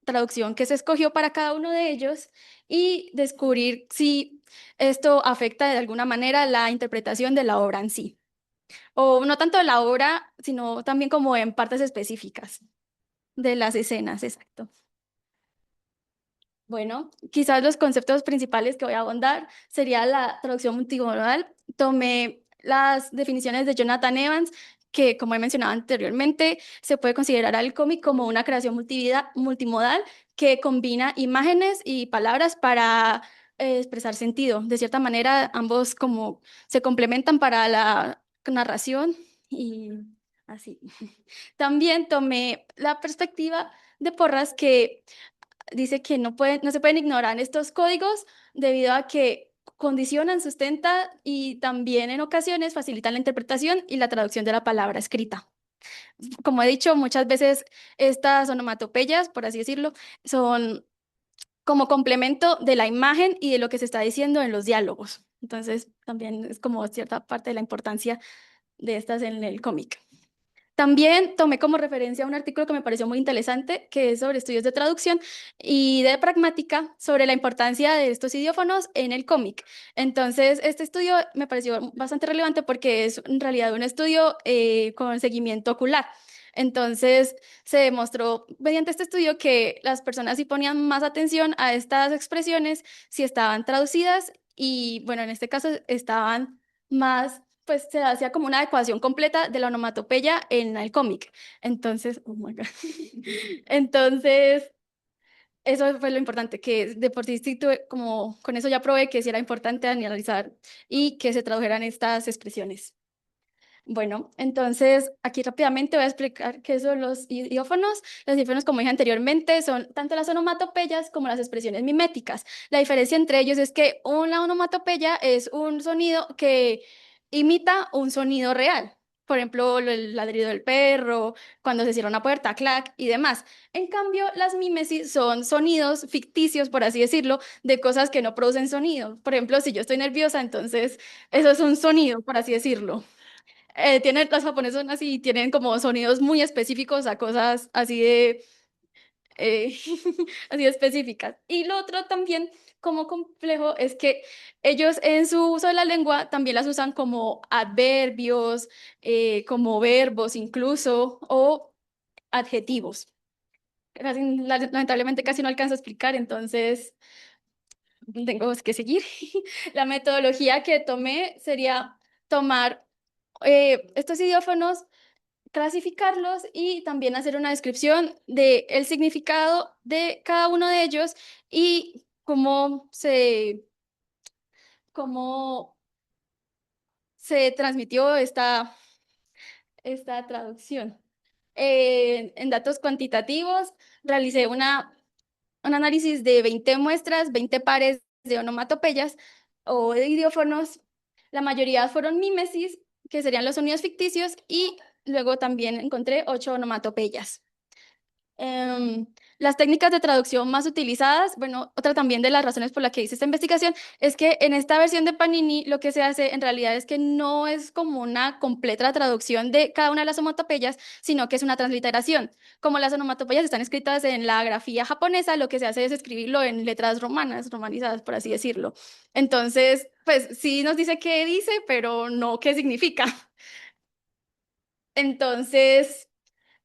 traducción que se escogió para cada uno de ellos y descubrir si esto afecta de alguna manera la interpretación de la obra en sí. O no tanto de la obra, sino también como en partes específicas de las escenas, exacto. Bueno, quizás los conceptos principales que voy a abordar sería la traducción multimodal. Tomé las definiciones de Jonathan Evans, que como he mencionado anteriormente, se puede considerar al cómic como una creación multimodal que combina imágenes y palabras para expresar sentido. De cierta manera, ambos como se complementan para la narración y así. También tomé la perspectiva de Porras que dice que no se pueden ignorar estos códigos debido a que condicionan, sustentan y también en ocasiones facilitan la interpretación y la traducción de la palabra escrita. Como he dicho, muchas veces estas onomatopeyas, por así decirlo, son como complemento de la imagen y de lo que se está diciendo en los diálogos. Entonces, también es como cierta parte de la importancia de estas en el cómic. También tomé como referencia un artículo que me pareció muy interesante, que es sobre estudios de traducción y de pragmática sobre la importancia de estos idiófonos en el cómic. Entonces, este estudio me pareció bastante relevante porque es en realidad un estudio con seguimiento ocular. Entonces, se demostró mediante este estudio que las personas sí ponían más atención a estas expresiones si estaban traducidas y, bueno, en este caso estaban más pues se hacía como una ecuación completa de la onomatopeya en el cómic. Entonces, oh my God. Entonces, eso fue lo importante, que de por sí como con eso ya probé que sí era importante analizar y que se tradujeran estas expresiones. Bueno, entonces aquí rápidamente voy a explicar qué son los idiófonos. Los idiófonos, como dije anteriormente, son tanto las onomatopeyas como las expresiones miméticas. La diferencia entre ellos es que una onomatopeya es un sonido que imita un sonido real. Por ejemplo, el ladrido del perro, cuando se cierra una puerta, clac y demás. En cambio, las mímesis son sonidos ficticios, por así decirlo, de cosas que no producen sonido. Por ejemplo, si yo estoy nerviosa, entonces eso es un sonido, por así decirlo. Las japonesas son así, tienen como sonidos muy específicos a cosas así de, eh, así de específicas. Y lo otro también como complejo es que ellos en su uso de la lengua también las usan como adverbios, como verbos incluso, o adjetivos. Lamentablemente casi no alcanzo a explicar, entonces tengo que seguir. La metodología que tomé sería tomar estos idiófonos, clasificarlos y también hacer una descripción del significado de cada uno de ellos y cómo se transmitió esta traducción. En datos cuantitativos, realicé un análisis de 20 muestras, 20 pares de onomatopeyas o de idiófonos. La mayoría fueron mímesis, que serían los sonidos ficticios, y luego también encontré 8 onomatopeyas. Las técnicas de traducción más utilizadas, bueno, otra también de las razones por las que hice esta investigación es que en esta versión de Panini lo que se hace en realidad es que no es como una completa traducción de cada una de las onomatopeyas, sino que es una transliteración. Como las onomatopeyas están escritas en la grafía japonesa, lo que se hace es escribirlo en letras romanas, romanizadas, por así decirlo. Entonces, pues sí nos dice qué dice, pero no qué significa. Entonces,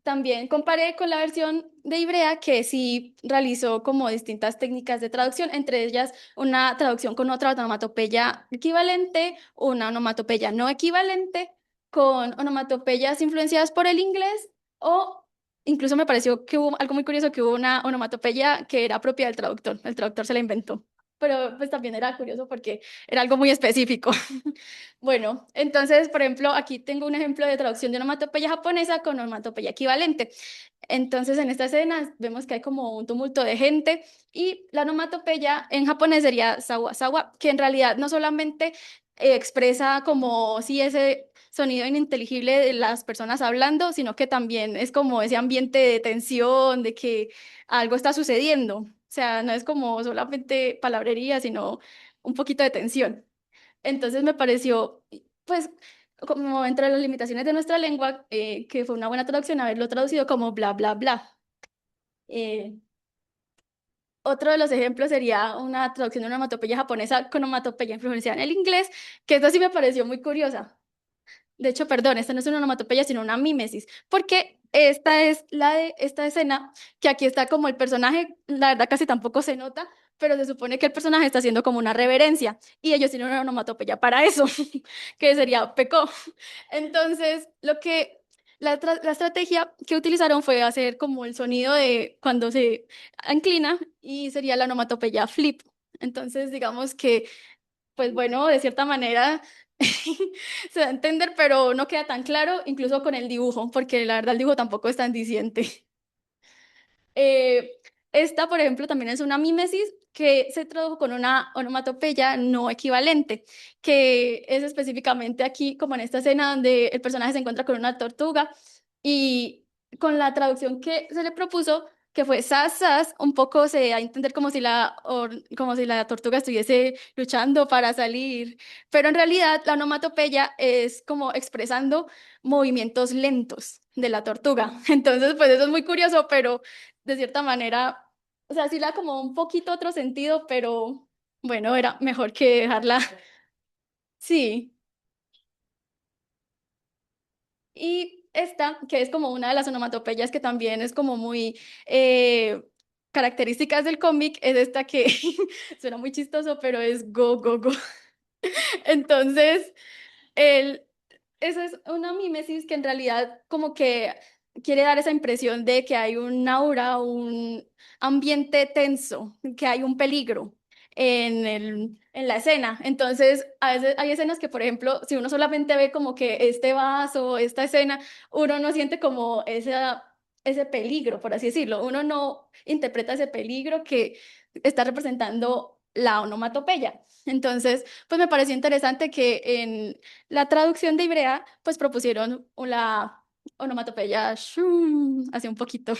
también comparé con la versión de Ivrea, que sí realizó como distintas técnicas de traducción, entre ellas una traducción con otra onomatopeya equivalente, una onomatopeya no equivalente, con onomatopeyas influenciadas por el inglés, o incluso me pareció que hubo algo muy curioso, que hubo una onomatopeya que era propia del traductor, el traductor se la inventó. Pero pues también era curioso porque era algo muy específico. Bueno, entonces, por ejemplo, aquí tengo un ejemplo de traducción de onomatopeya japonesa con onomatopeya equivalente. Entonces, en esta escena vemos que hay como un tumulto de gente y la onomatopeya en japonés sería sawa sawa, que en realidad no solamente expresa como si ese sonido ininteligible de las personas hablando, sino que también es como ese ambiente de tensión, de que algo está sucediendo. O sea, no es como solamente palabrería, sino un poquito de tensión. Entonces me pareció, pues, como entre las limitaciones de nuestra lengua, que fue una buena traducción haberlo traducido como bla, bla, bla. Eh, Otro de los ejemplos sería una traducción de una onomatopeya japonesa con onomatopeya influenciada en el inglés, que esta sí me pareció muy curiosa. De hecho, perdón, esta no es una onomatopeya, sino una mímesis, porque esta es la de esta escena, que aquí está como el personaje, la verdad casi tampoco se nota, pero se supone que el personaje está haciendo como una reverencia, y ellos tienen una onomatopeya para eso, que sería pecó. Entonces, la estrategia que utilizaron fue hacer como el sonido de cuando se inclina, y sería la onomatopeya flip. Entonces, digamos que pues bueno, de cierta manera se da a entender, pero no queda tan claro, incluso con el dibujo, porque la verdad el dibujo tampoco es tan diciente. Eh, Esta, por ejemplo, también es una mímesis que se tradujo con una onomatopeya no equivalente, que es específicamente aquí, como en esta escena donde el personaje se encuentra con una tortuga y con la traducción que se le propuso, que fue sas, sas, un poco se da a entender como si la tortuga estuviese luchando para salir, pero en realidad la onomatopeya es como expresando movimientos lentos de la tortuga. Entonces, pues eso es muy curioso, pero de cierta manera, o sea, sí le da como un poquito otro sentido, pero bueno, era mejor que dejarla. Sí. Y esta, que es como una de las onomatopeyas que también es como muy características del cómic, es esta que suena muy chistoso, pero es go, go, go. Entonces, el, esa es una mímesis que en realidad como que quiere dar esa impresión de que hay un aura, un ambiente tenso, que hay un peligro en la escena. Entonces, a veces hay escenas que, por ejemplo, si uno solamente ve como que este vaso, esta escena, uno no siente como ese peligro, por así decirlo. Uno no interpreta ese peligro que está representando la onomatopeya. Entonces, pues me pareció interesante que en la traducción de Ivrea, pues propusieron la onomatopeya shum, así un poquito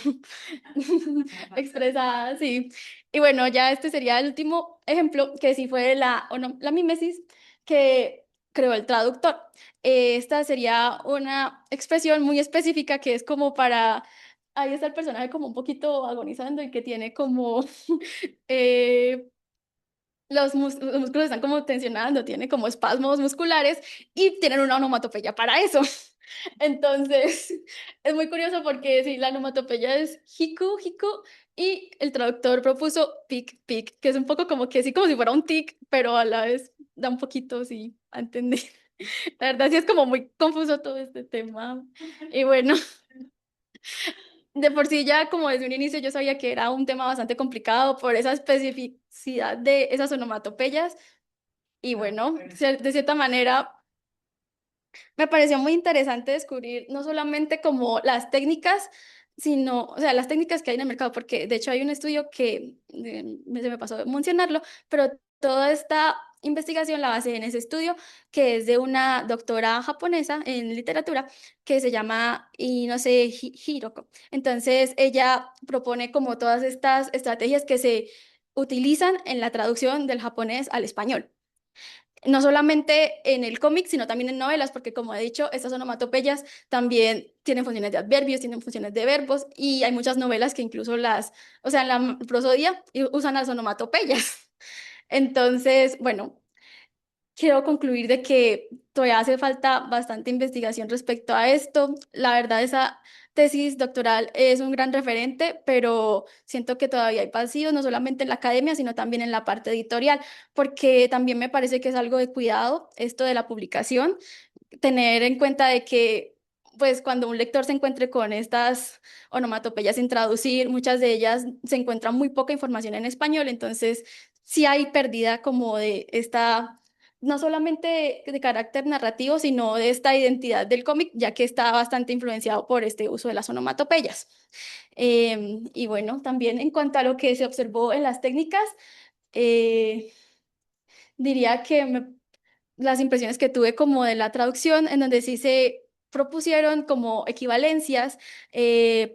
expresada, sí. Y bueno, ya este sería el último ejemplo, que sí fue la mímesis que creó el traductor. Esta sería una expresión muy específica que es como para... Ahí está el personaje como un poquito agonizando y que tiene como eh, los músculos están como tensionando, tiene como espasmos musculares y tienen una onomatopeya para eso. Entonces, es muy curioso porque sí, la onomatopeya es hiku, hiku, y el traductor propuso pic, pic, que es un poco como que sí, como si fuera un tic, pero a la vez da un poquito, sí, a entender. La verdad sí es como muy confuso todo este tema. Y bueno, de por sí ya como desde un inicio yo sabía que era un tema bastante complicado por esa especificidad de esas onomatopeyas y bueno, de cierta manera me pareció muy interesante descubrir no solamente como las técnicas, sino, o sea, las técnicas que hay en el mercado, porque de hecho hay un estudio que se me pasó de mencionarlo, pero toda esta investigación la basé en ese estudio, que es de una doctora japonesa en literatura, que se llama Inose Hiroko. Entonces, ella propone como todas estas estrategias que se utilizan en la traducción del japonés al español. No solamente en el cómic, sino también en novelas, porque como he dicho, estas onomatopeyas también tienen funciones de adverbios, tienen funciones de verbos, y hay muchas novelas que incluso o sea, en la prosodia usan las onomatopeyas. Entonces, bueno, quiero concluir de que todavía hace falta bastante investigación respecto a esto. La verdad, esa tesis doctoral es un gran referente, pero siento que todavía hay vacíos, no solamente en la academia, sino también en la parte editorial, porque también me parece que es algo de cuidado esto de la publicación, tener en cuenta de que pues cuando un lector se encuentre con estas onomatopeyas sin traducir, muchas de ellas se encuentra muy poca información en español, entonces sí hay pérdida como de esta, no solamente de carácter narrativo, sino de esta identidad del cómic, ya que está bastante influenciado por este uso de las onomatopeyas. Y bueno, también en cuanto a lo que se observó en las técnicas, eh, diría que las impresiones que tuve como de la traducción, en donde sí se propusieron como equivalencias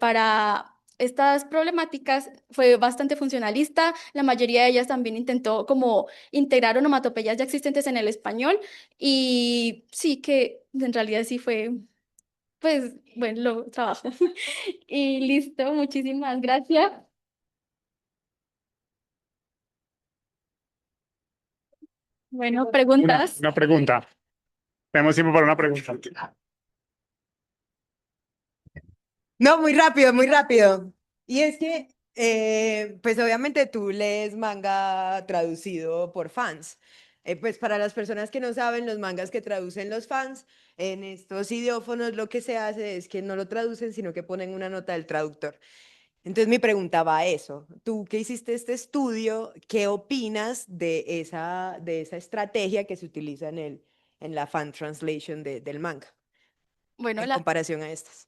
para estas problemáticas, fue bastante funcionalista. La mayoría de ellas también intentó como integrar onomatopeyas ya existentes en el español y sí que en realidad sí fue, pues, bueno, lo trabajo. Y listo, muchísimas gracias. Bueno, preguntas. Una pregunta. Tenemos tiempo para una pregunta. No, muy rápido, muy rápido. Y es que, pues obviamente tú lees manga traducido por fans. Pues para las personas que no saben, los mangas que traducen los fans, en estos idiófonos lo que se hace es que no lo traducen, sino que ponen una nota del traductor. Entonces mi pregunta va a eso. Tú que hiciste este estudio, ¿qué opinas de esa estrategia que se utiliza en la fan translation del manga Bueno, en comparación a estas?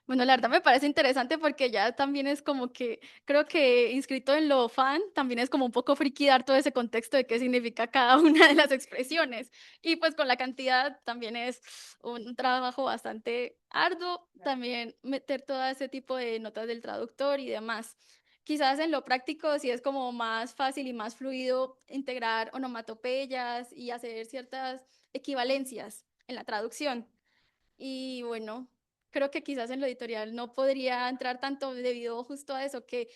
Bueno, la verdad me parece interesante porque ya también es como que, creo que inscrito en lo fan, también es como un poco friki dar todo ese contexto de qué significa cada una de las expresiones. Y pues con la cantidad también es un trabajo bastante arduo, también meter todo ese tipo de notas del traductor y demás. Quizás en lo práctico sí es como más fácil y más fluido integrar onomatopeyas y hacer ciertas equivalencias en la traducción. Y bueno, creo que quizás en lo editorial no podría entrar tanto debido justo a eso, que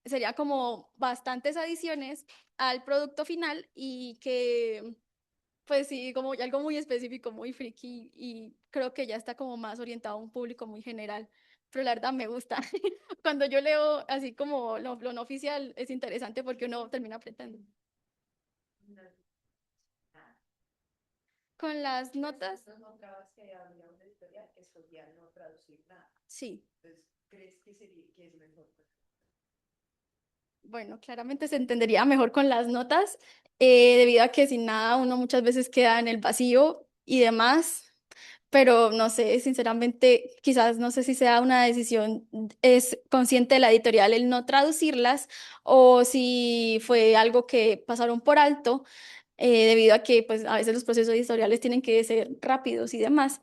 sería como bastantes adiciones al producto final y que, pues sí, como algo muy específico, muy friki y creo que ya está como más orientado a un público muy general. Pero la verdad me gusta. Cuando yo leo así como lo no oficial es interesante porque uno termina aprendiendo. Con las notas. Sí. ¿Crees que es mejor? Bueno, claramente se entendería mejor con las notas, debido a que sin nada uno muchas veces queda en el vacío y demás, pero no sé, sinceramente, quizás no sé si sea una decisión, es consciente de la editorial el no traducirlas o si fue algo que pasaron por alto, debido a que pues a veces los procesos editoriales tienen que ser rápidos y demás.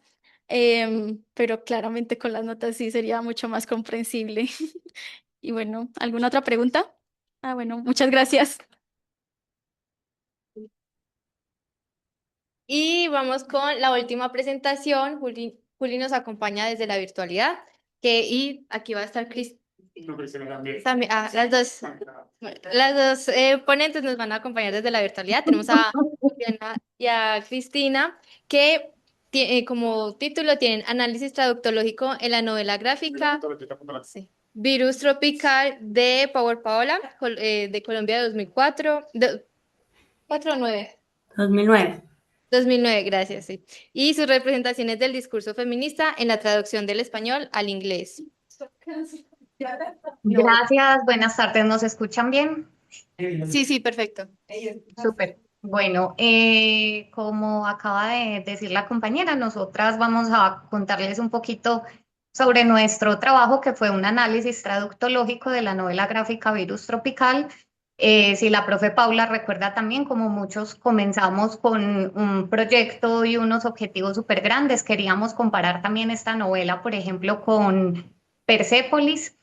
Pero claramente con las notas sí sería mucho más comprensible. Y bueno, ¿alguna otra pregunta? Ah, bueno, muchas gracias. Y vamos con la última presentación. Juli nos acompaña desde la virtualidad. Y aquí va a estar Cris. También, las dos ponentes nos van a acompañar desde la virtualidad. Tenemos a Juliana y a Cristina, que como título tienen Análisis traductológico en la novela gráfica. Sí. Virus Tropical de Power Paola, de Colombia de 2004. ¿4 o 9? 2009. 2009, gracias, sí. Y sus representaciones del discurso feminista en la traducción del español al inglés. Gracias, buenas tardes, ¿nos escuchan bien? Sí, sí, perfecto. Súper. Bueno, como acaba de decir la compañera, nosotras vamos a contarles un poquito sobre nuestro trabajo, que fue un análisis traductológico de la novela gráfica Virus Tropical, Si la profe Paula recuerda también, como muchos comenzamos con un proyecto y unos objetivos súper grandes, queríamos comparar también esta novela, por ejemplo, con Persépolis,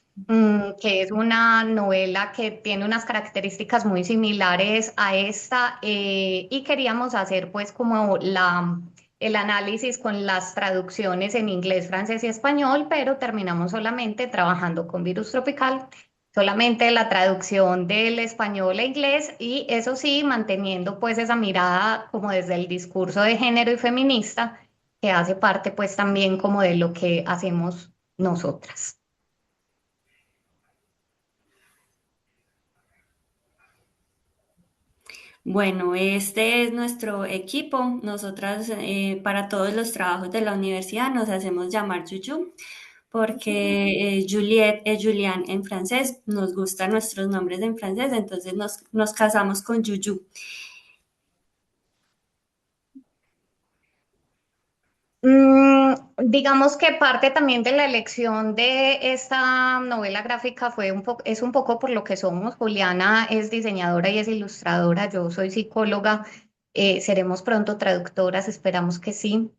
que es una novela que tiene unas características muy similares a esta, y queríamos hacer pues como el análisis con las traducciones en inglés, francés y español, pero terminamos solamente trabajando con Virus Tropical, solamente la traducción del español a inglés, y eso sí, manteniendo pues esa mirada como desde el discurso de género y feminista, que hace parte pues también como de lo que hacemos nosotras. Bueno, este es nuestro equipo. Nosotras, para todos los trabajos de la universidad, nos hacemos llamar Juju, porque Juliette es Julián en francés. Nos gustan nuestros nombres en francés, entonces nos casamos con Juju. Digamos que parte también de la elección de esta novela gráfica es un poco por lo que somos. Juliana es diseñadora y es ilustradora, yo soy psicóloga, seremos pronto traductoras, esperamos que sí.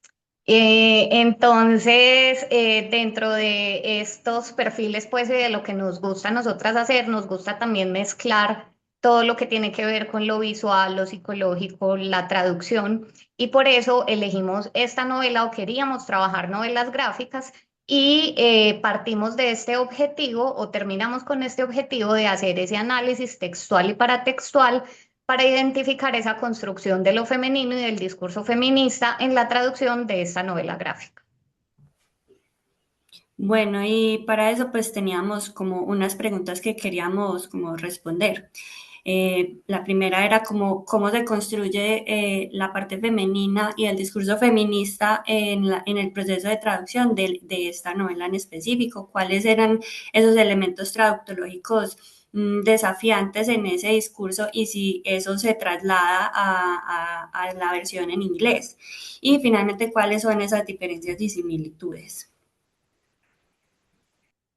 Entonces, dentro de estos perfiles, pues, y de lo que nos gusta a nosotras hacer, nos gusta también mezclar todo lo que tiene que ver con lo visual, lo psicológico, la traducción, y por eso elegimos esta novela o queríamos trabajar novelas gráficas, y partimos de este objetivo o terminamos con este objetivo de hacer ese análisis textual y paratextual para identificar esa construcción de lo femenino y del discurso feminista en la traducción de esta novela gráfica. Bueno, y para eso pues teníamos como unas preguntas que queríamos como responder. La primera era como cómo se construye la parte femenina y el discurso feminista en el proceso de traducción de esta novela en específico, cuáles eran esos elementos traductológicos desafiantes en ese discurso y si eso se traslada a la versión en inglés. Y finalmente, cuáles son esas diferencias y similitudes.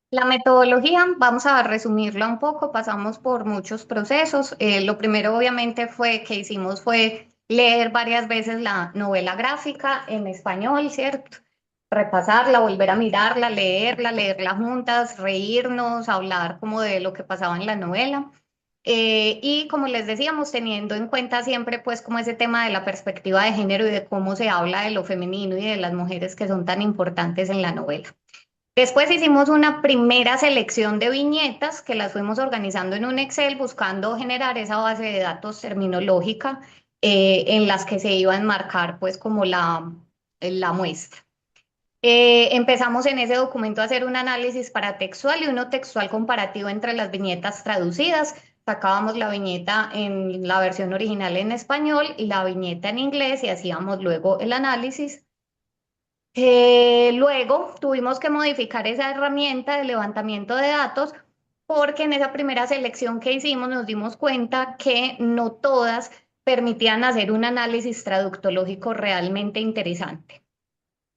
La metodología, vamos a resumirla un poco, pasamos por muchos procesos. Lo primero obviamente fue leer varias veces la novela gráfica en español, ¿cierto? Repasarla, volver a mirarla, leerla juntas, reírnos, hablar como de lo que pasaba en la novela. Y como les decíamos, teniendo en cuenta siempre pues como ese tema de la perspectiva de género y de cómo se habla de lo femenino y de las mujeres que son tan importantes en la novela. Después hicimos una primera selección de viñetas que las fuimos organizando en un Excel buscando generar esa base de datos terminológica, en las que se iba a enmarcar pues como la muestra. Empezamos en ese documento a hacer un análisis paratextual y uno textual comparativo entre las viñetas traducidas. Sacábamos la viñeta en la versión original en español y la viñeta en inglés y hacíamos luego el análisis. Luego tuvimos que modificar esa herramienta de levantamiento de datos porque en esa primera selección que hicimos nos dimos cuenta que no todas permitían hacer un análisis traductológico realmente interesante.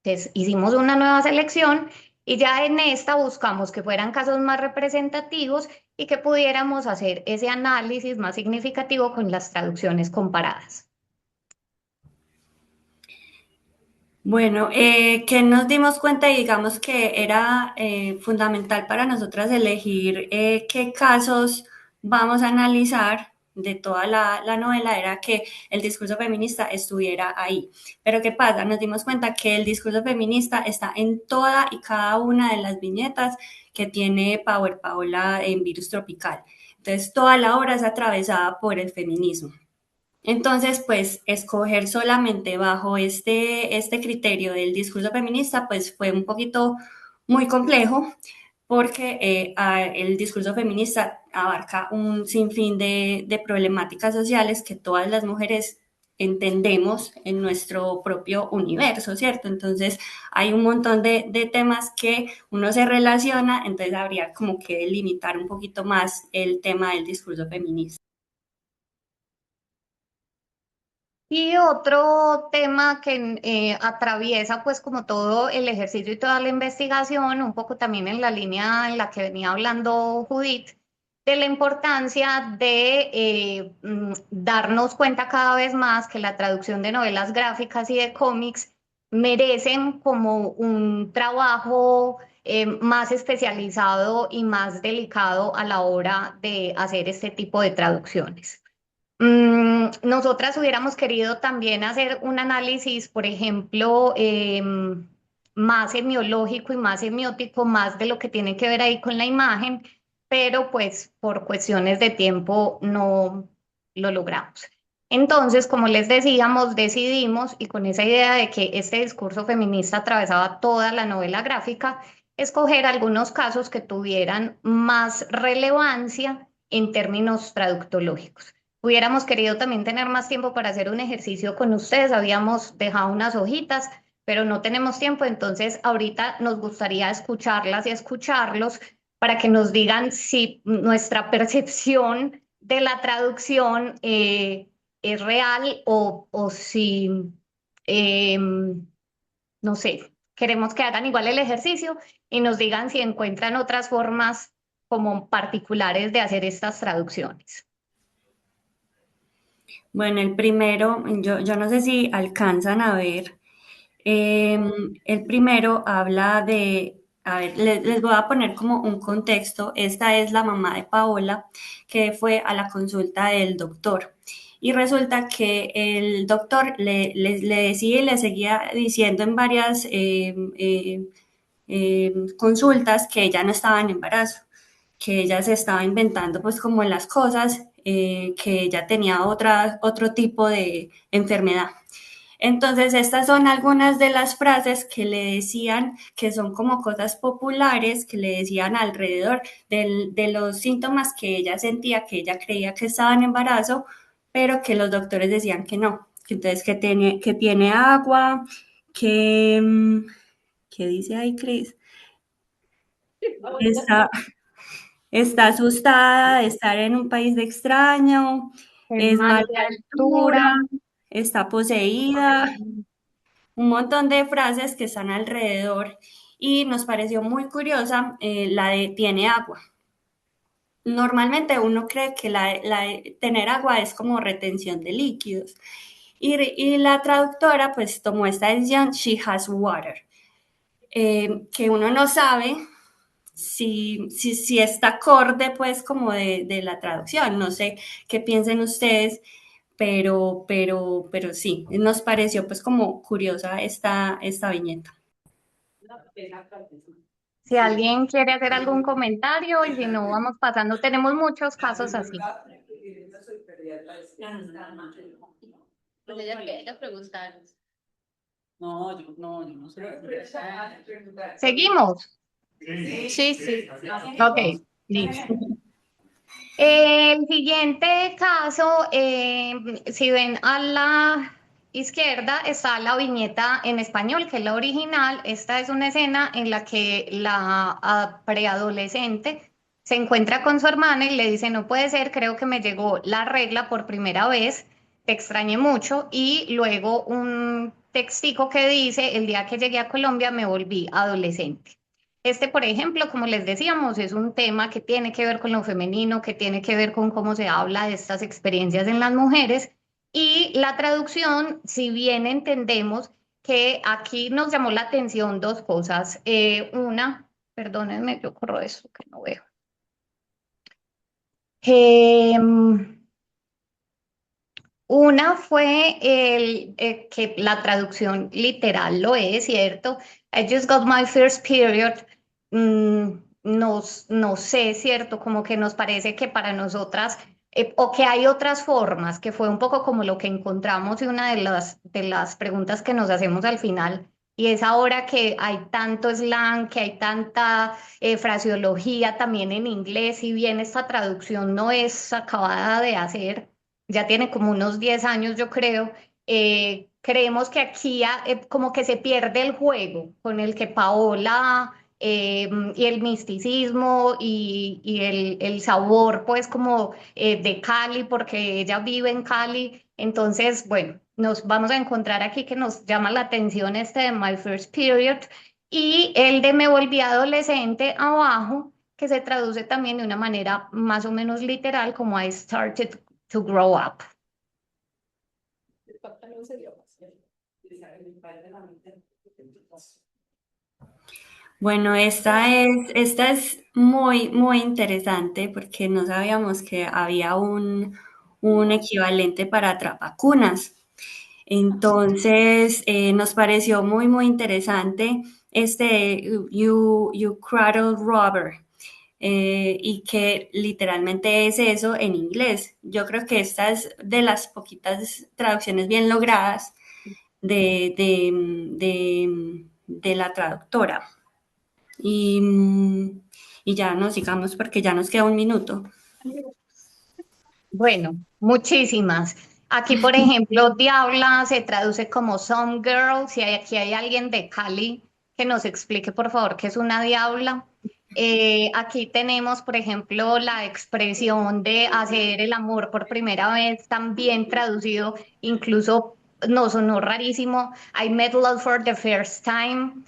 Entonces hicimos una nueva selección y ya en esta buscamos que fueran casos más representativos y que pudiéramos hacer ese análisis más significativo con las traducciones comparadas. Bueno, que nos dimos cuenta y digamos que era fundamental para nosotras elegir qué casos vamos a analizar de toda la novela, era que el discurso feminista estuviera ahí. Pero ¿qué pasa? Nos dimos cuenta que el discurso feminista está en toda y cada una de las viñetas que tiene Power Paola en Virus Tropical. Entonces, toda la obra es atravesada por el feminismo. Entonces, pues, escoger solamente bajo este criterio del discurso feminista, pues fue un poquito muy complejo, porque el discurso feminista abarca un sinfín de problemáticas sociales que todas las mujeres entendemos en nuestro propio universo, ¿cierto? Entonces, hay un montón de temas que uno se relaciona, entonces habría como que delimitar un poquito más el tema del discurso feminista. Y otro tema que atraviesa pues como todo el ejercicio y toda la investigación, un poco también en la línea en la que venía hablando Judith, de la importancia de darnos cuenta cada vez más que la traducción de novelas gráficas y de cómics merecen como un trabajo más especializado y más delicado a la hora de hacer este tipo de traducciones. Nosotras hubiéramos querido también hacer un análisis, por ejemplo, más semiológico y más semiótico, más de lo que tiene que ver ahí con la imagen, pero pues por cuestiones de tiempo no lo logramos. Entonces, como les decíamos, decidimos, y con esa idea de que este discurso feminista atravesaba toda la novela gráfica, escoger algunos casos que tuvieran más relevancia en términos traductológicos. Hubiéramos querido también tener más tiempo para hacer un ejercicio con ustedes, habíamos dejado unas hojitas, pero no tenemos tiempo, entonces ahorita nos gustaría escucharlas y escucharlos para que nos digan si nuestra percepción de la traducción es real o si, no sé, queremos que hagan igual el ejercicio y nos digan si encuentran otras formas como particulares de hacer estas traducciones. Bueno, el primero, yo no sé si alcanzan a ver, el primero habla de, a ver, les voy a poner como un contexto. Esta es la mamá de Paola que fue a la consulta del doctor. Y resulta que el doctor le decía y le seguía diciendo en varias consultas que ella no estaba en embarazo, que ella se estaba inventando pues como las cosas, que ella tenía otro tipo de enfermedad. Entonces, estas son algunas de las frases que le decían, que son como cosas populares, que le decían alrededor de los síntomas que ella sentía, que ella creía que estaba en embarazo, pero que los doctores decían que no. Entonces, que tiene agua, que, ¿qué dice ahí, Cris? Está asustada de estar en un país de extraño, es mal de altura, está poseída, un montón de frases que están alrededor, y nos pareció muy curiosa la de tiene agua. Normalmente uno cree que tener agua es como retención de líquidos, y la traductora pues tomó esta decisión, she has water, que uno no sabe si está acorde pues como de la traducción. No sé qué piensen ustedes, pero sí, nos pareció pues como curiosa esta viñeta. Si alguien quiere hacer algún comentario y si no, vamos pasando. Tenemos muchos casos así. Pues ella quería preguntar. No, yo no sé. ¿Seguimos? Sí. Ok, listo. El siguiente caso, si ven a la izquierda, está la viñeta en español, que es la original. Esta es una escena en la que la preadolescente se encuentra con su hermana y le dice, no puede ser, creo que me llegó la regla por primera vez, te extrañé mucho. Y luego un textico que dice, el día que llegué a Colombia me volví adolescente. Este, por ejemplo, como les decíamos, es un tema que tiene que ver con lo femenino, que tiene que ver con cómo se habla de estas experiencias en las mujeres. Y la traducción, si bien entendemos que aquí nos llamó la atención dos cosas. Una, perdónenme, yo corro eso que no veo. Una fue que la traducción literal lo es, ¿cierto? I just got my first period. No sé, ¿cierto? Como que nos parece que para nosotras, o que hay otras formas, que fue un poco como lo que encontramos y una de las preguntas que nos hacemos al final. Y es ahora que hay tanto slang, que hay tanta fraseología también en inglés, si bien esta traducción no es acabada de hacer, ya tiene como unos 10 años, yo creo. Creemos que aquí como que se pierde el juego con el que Paola y el misticismo y el sabor, pues como de Cali, porque ella vive en Cali. Entonces, bueno, nos vamos a encontrar aquí que nos llama la atención este de My First Period y el de Me volví adolescente abajo, que se traduce también de una manera más o menos literal como I started to grow up. Bueno, esta es muy, muy interesante porque no sabíamos que había un equivalente para atrapacunas. Entonces, nos pareció muy, muy interesante este You Cradle Robber, y que literalmente es eso en inglés. Yo creo que esta es de las poquitas traducciones bien logradas de la traductora. Y, y ya nos sigamos porque ya nos queda un minuto. Bueno, muchísimas. Aquí, por ejemplo, Diabla se traduce como Some Girl. Si aquí hay alguien de Cali que nos explique, por favor, qué es una diabla. Aquí tenemos, por ejemplo, la expresión de hacer el amor por primera vez, también traducido, incluso no sonó rarísimo. I met love for the first time.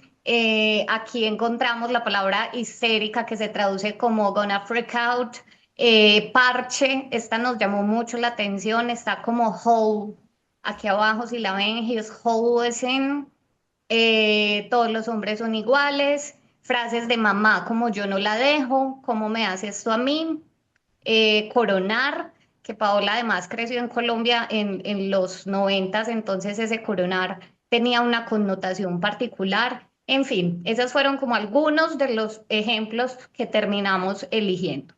Aquí encontramos la palabra histérica que se traduce como gonna freak out. Parche, esta nos llamó mucho la atención, está como whole, aquí abajo si la ven, he's wholesome. Todos los hombres son iguales, frases de mamá como yo no la dejo, cómo me hace esto a mí. Coronar, que Paola además creció en Colombia en los 90, entonces ese coronar tenía una connotación particular. En fin, esos fueron como algunos de los ejemplos que terminamos eligiendo.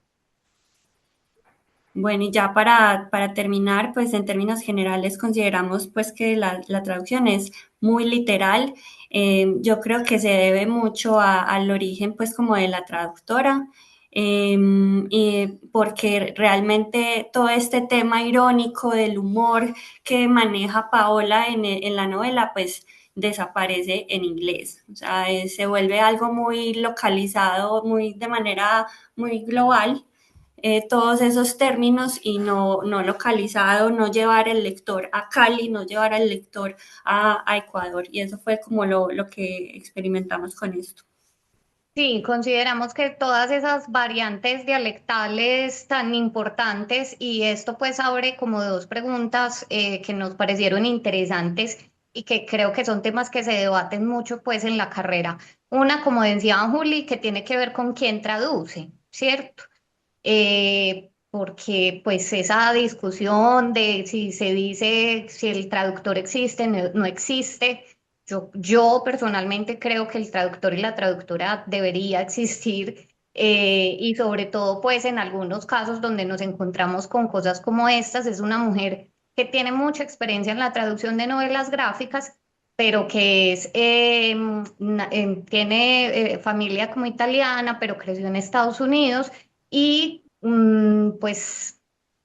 Bueno, y ya para terminar, pues en términos generales consideramos pues que la traducción es muy literal. Yo creo que se debe mucho al origen pues como de la traductora, y porque realmente todo este tema irónico del humor que maneja Paola en la novela pues desaparece en inglés. O sea, se vuelve algo muy localizado, muy de manera muy global, todos esos términos y no localizado, no llevar el lector a Cali, no llevar al lector a Ecuador. Y eso fue como lo que experimentamos con esto. Sí, consideramos que todas esas variantes dialectales tan importantes y esto pues abre como dos preguntas que nos parecieron interesantes y que creo que son temas que se debaten mucho pues en la carrera. Una, como decía Juli, que tiene que ver con quién traduce, ¿cierto? Porque pues esa discusión de si se dice si el traductor existe, no existe. Yo personalmente creo que el traductor y la traductora debería existir, y sobre todo pues en algunos casos donde nos encontramos con cosas como estas, es una mujer que tiene mucha experiencia en la traducción de novelas gráficas, pero que es, tiene familia como italiana, pero creció en Estados Unidos y pues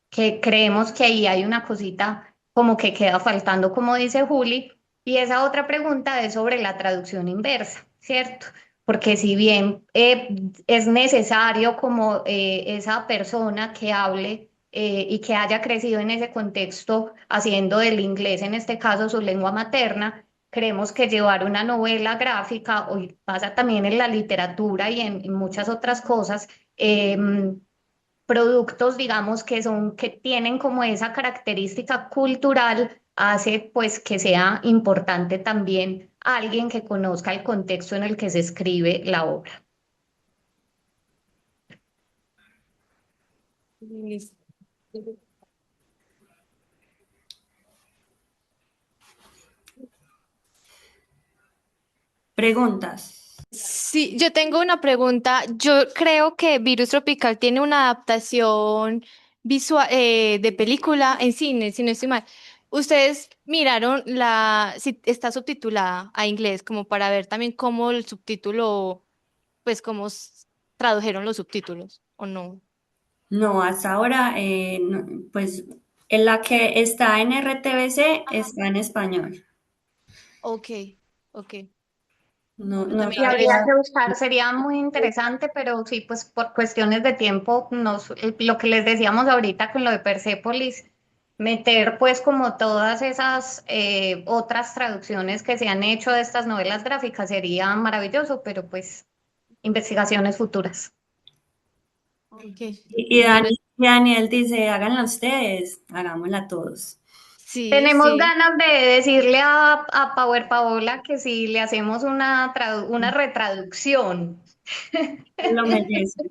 que creemos que ahí hay una cosita como que queda faltando, como dice Juli. Y esa otra pregunta es sobre la traducción inversa, ¿cierto? Porque si bien es necesario como esa persona que hable y que haya crecido en ese contexto, haciendo del inglés, en este caso, su lengua materna, creemos que llevar una novela gráfica, hoy pasa también en la literatura y en muchas otras cosas, productos, digamos, que son, que tienen como esa característica cultural, hace pues que sea importante también alguien que conozca el contexto en el que se escribe la obra. Listo. Preguntas. Sí, yo tengo una pregunta. Yo creo que Virus Tropical tiene una adaptación visual de película en cine, si no estoy mal. ¿Ustedes miraron si está subtitulada a inglés, como para ver también cómo el subtítulo, pues tradujeron los subtítulos o no? No, hasta ahora, pues en la que está en RTBC está en español. Ok, ok. No, Bueno, no también Y habría sabría. que buscar, sería muy interesante, pero sí, pues por cuestiones de tiempo, lo que les decíamos ahorita con lo de Persépolis, meter pues como todas esas otras traducciones que se han hecho de estas novelas gráficas sería maravilloso, pero pues investigaciones futuras. Y Daniel dice, háganla ustedes, hagámosla todos. Sí, Tenemos sí. ganas de decirle a Power Paola que si le hacemos una retraducción. Lo merece.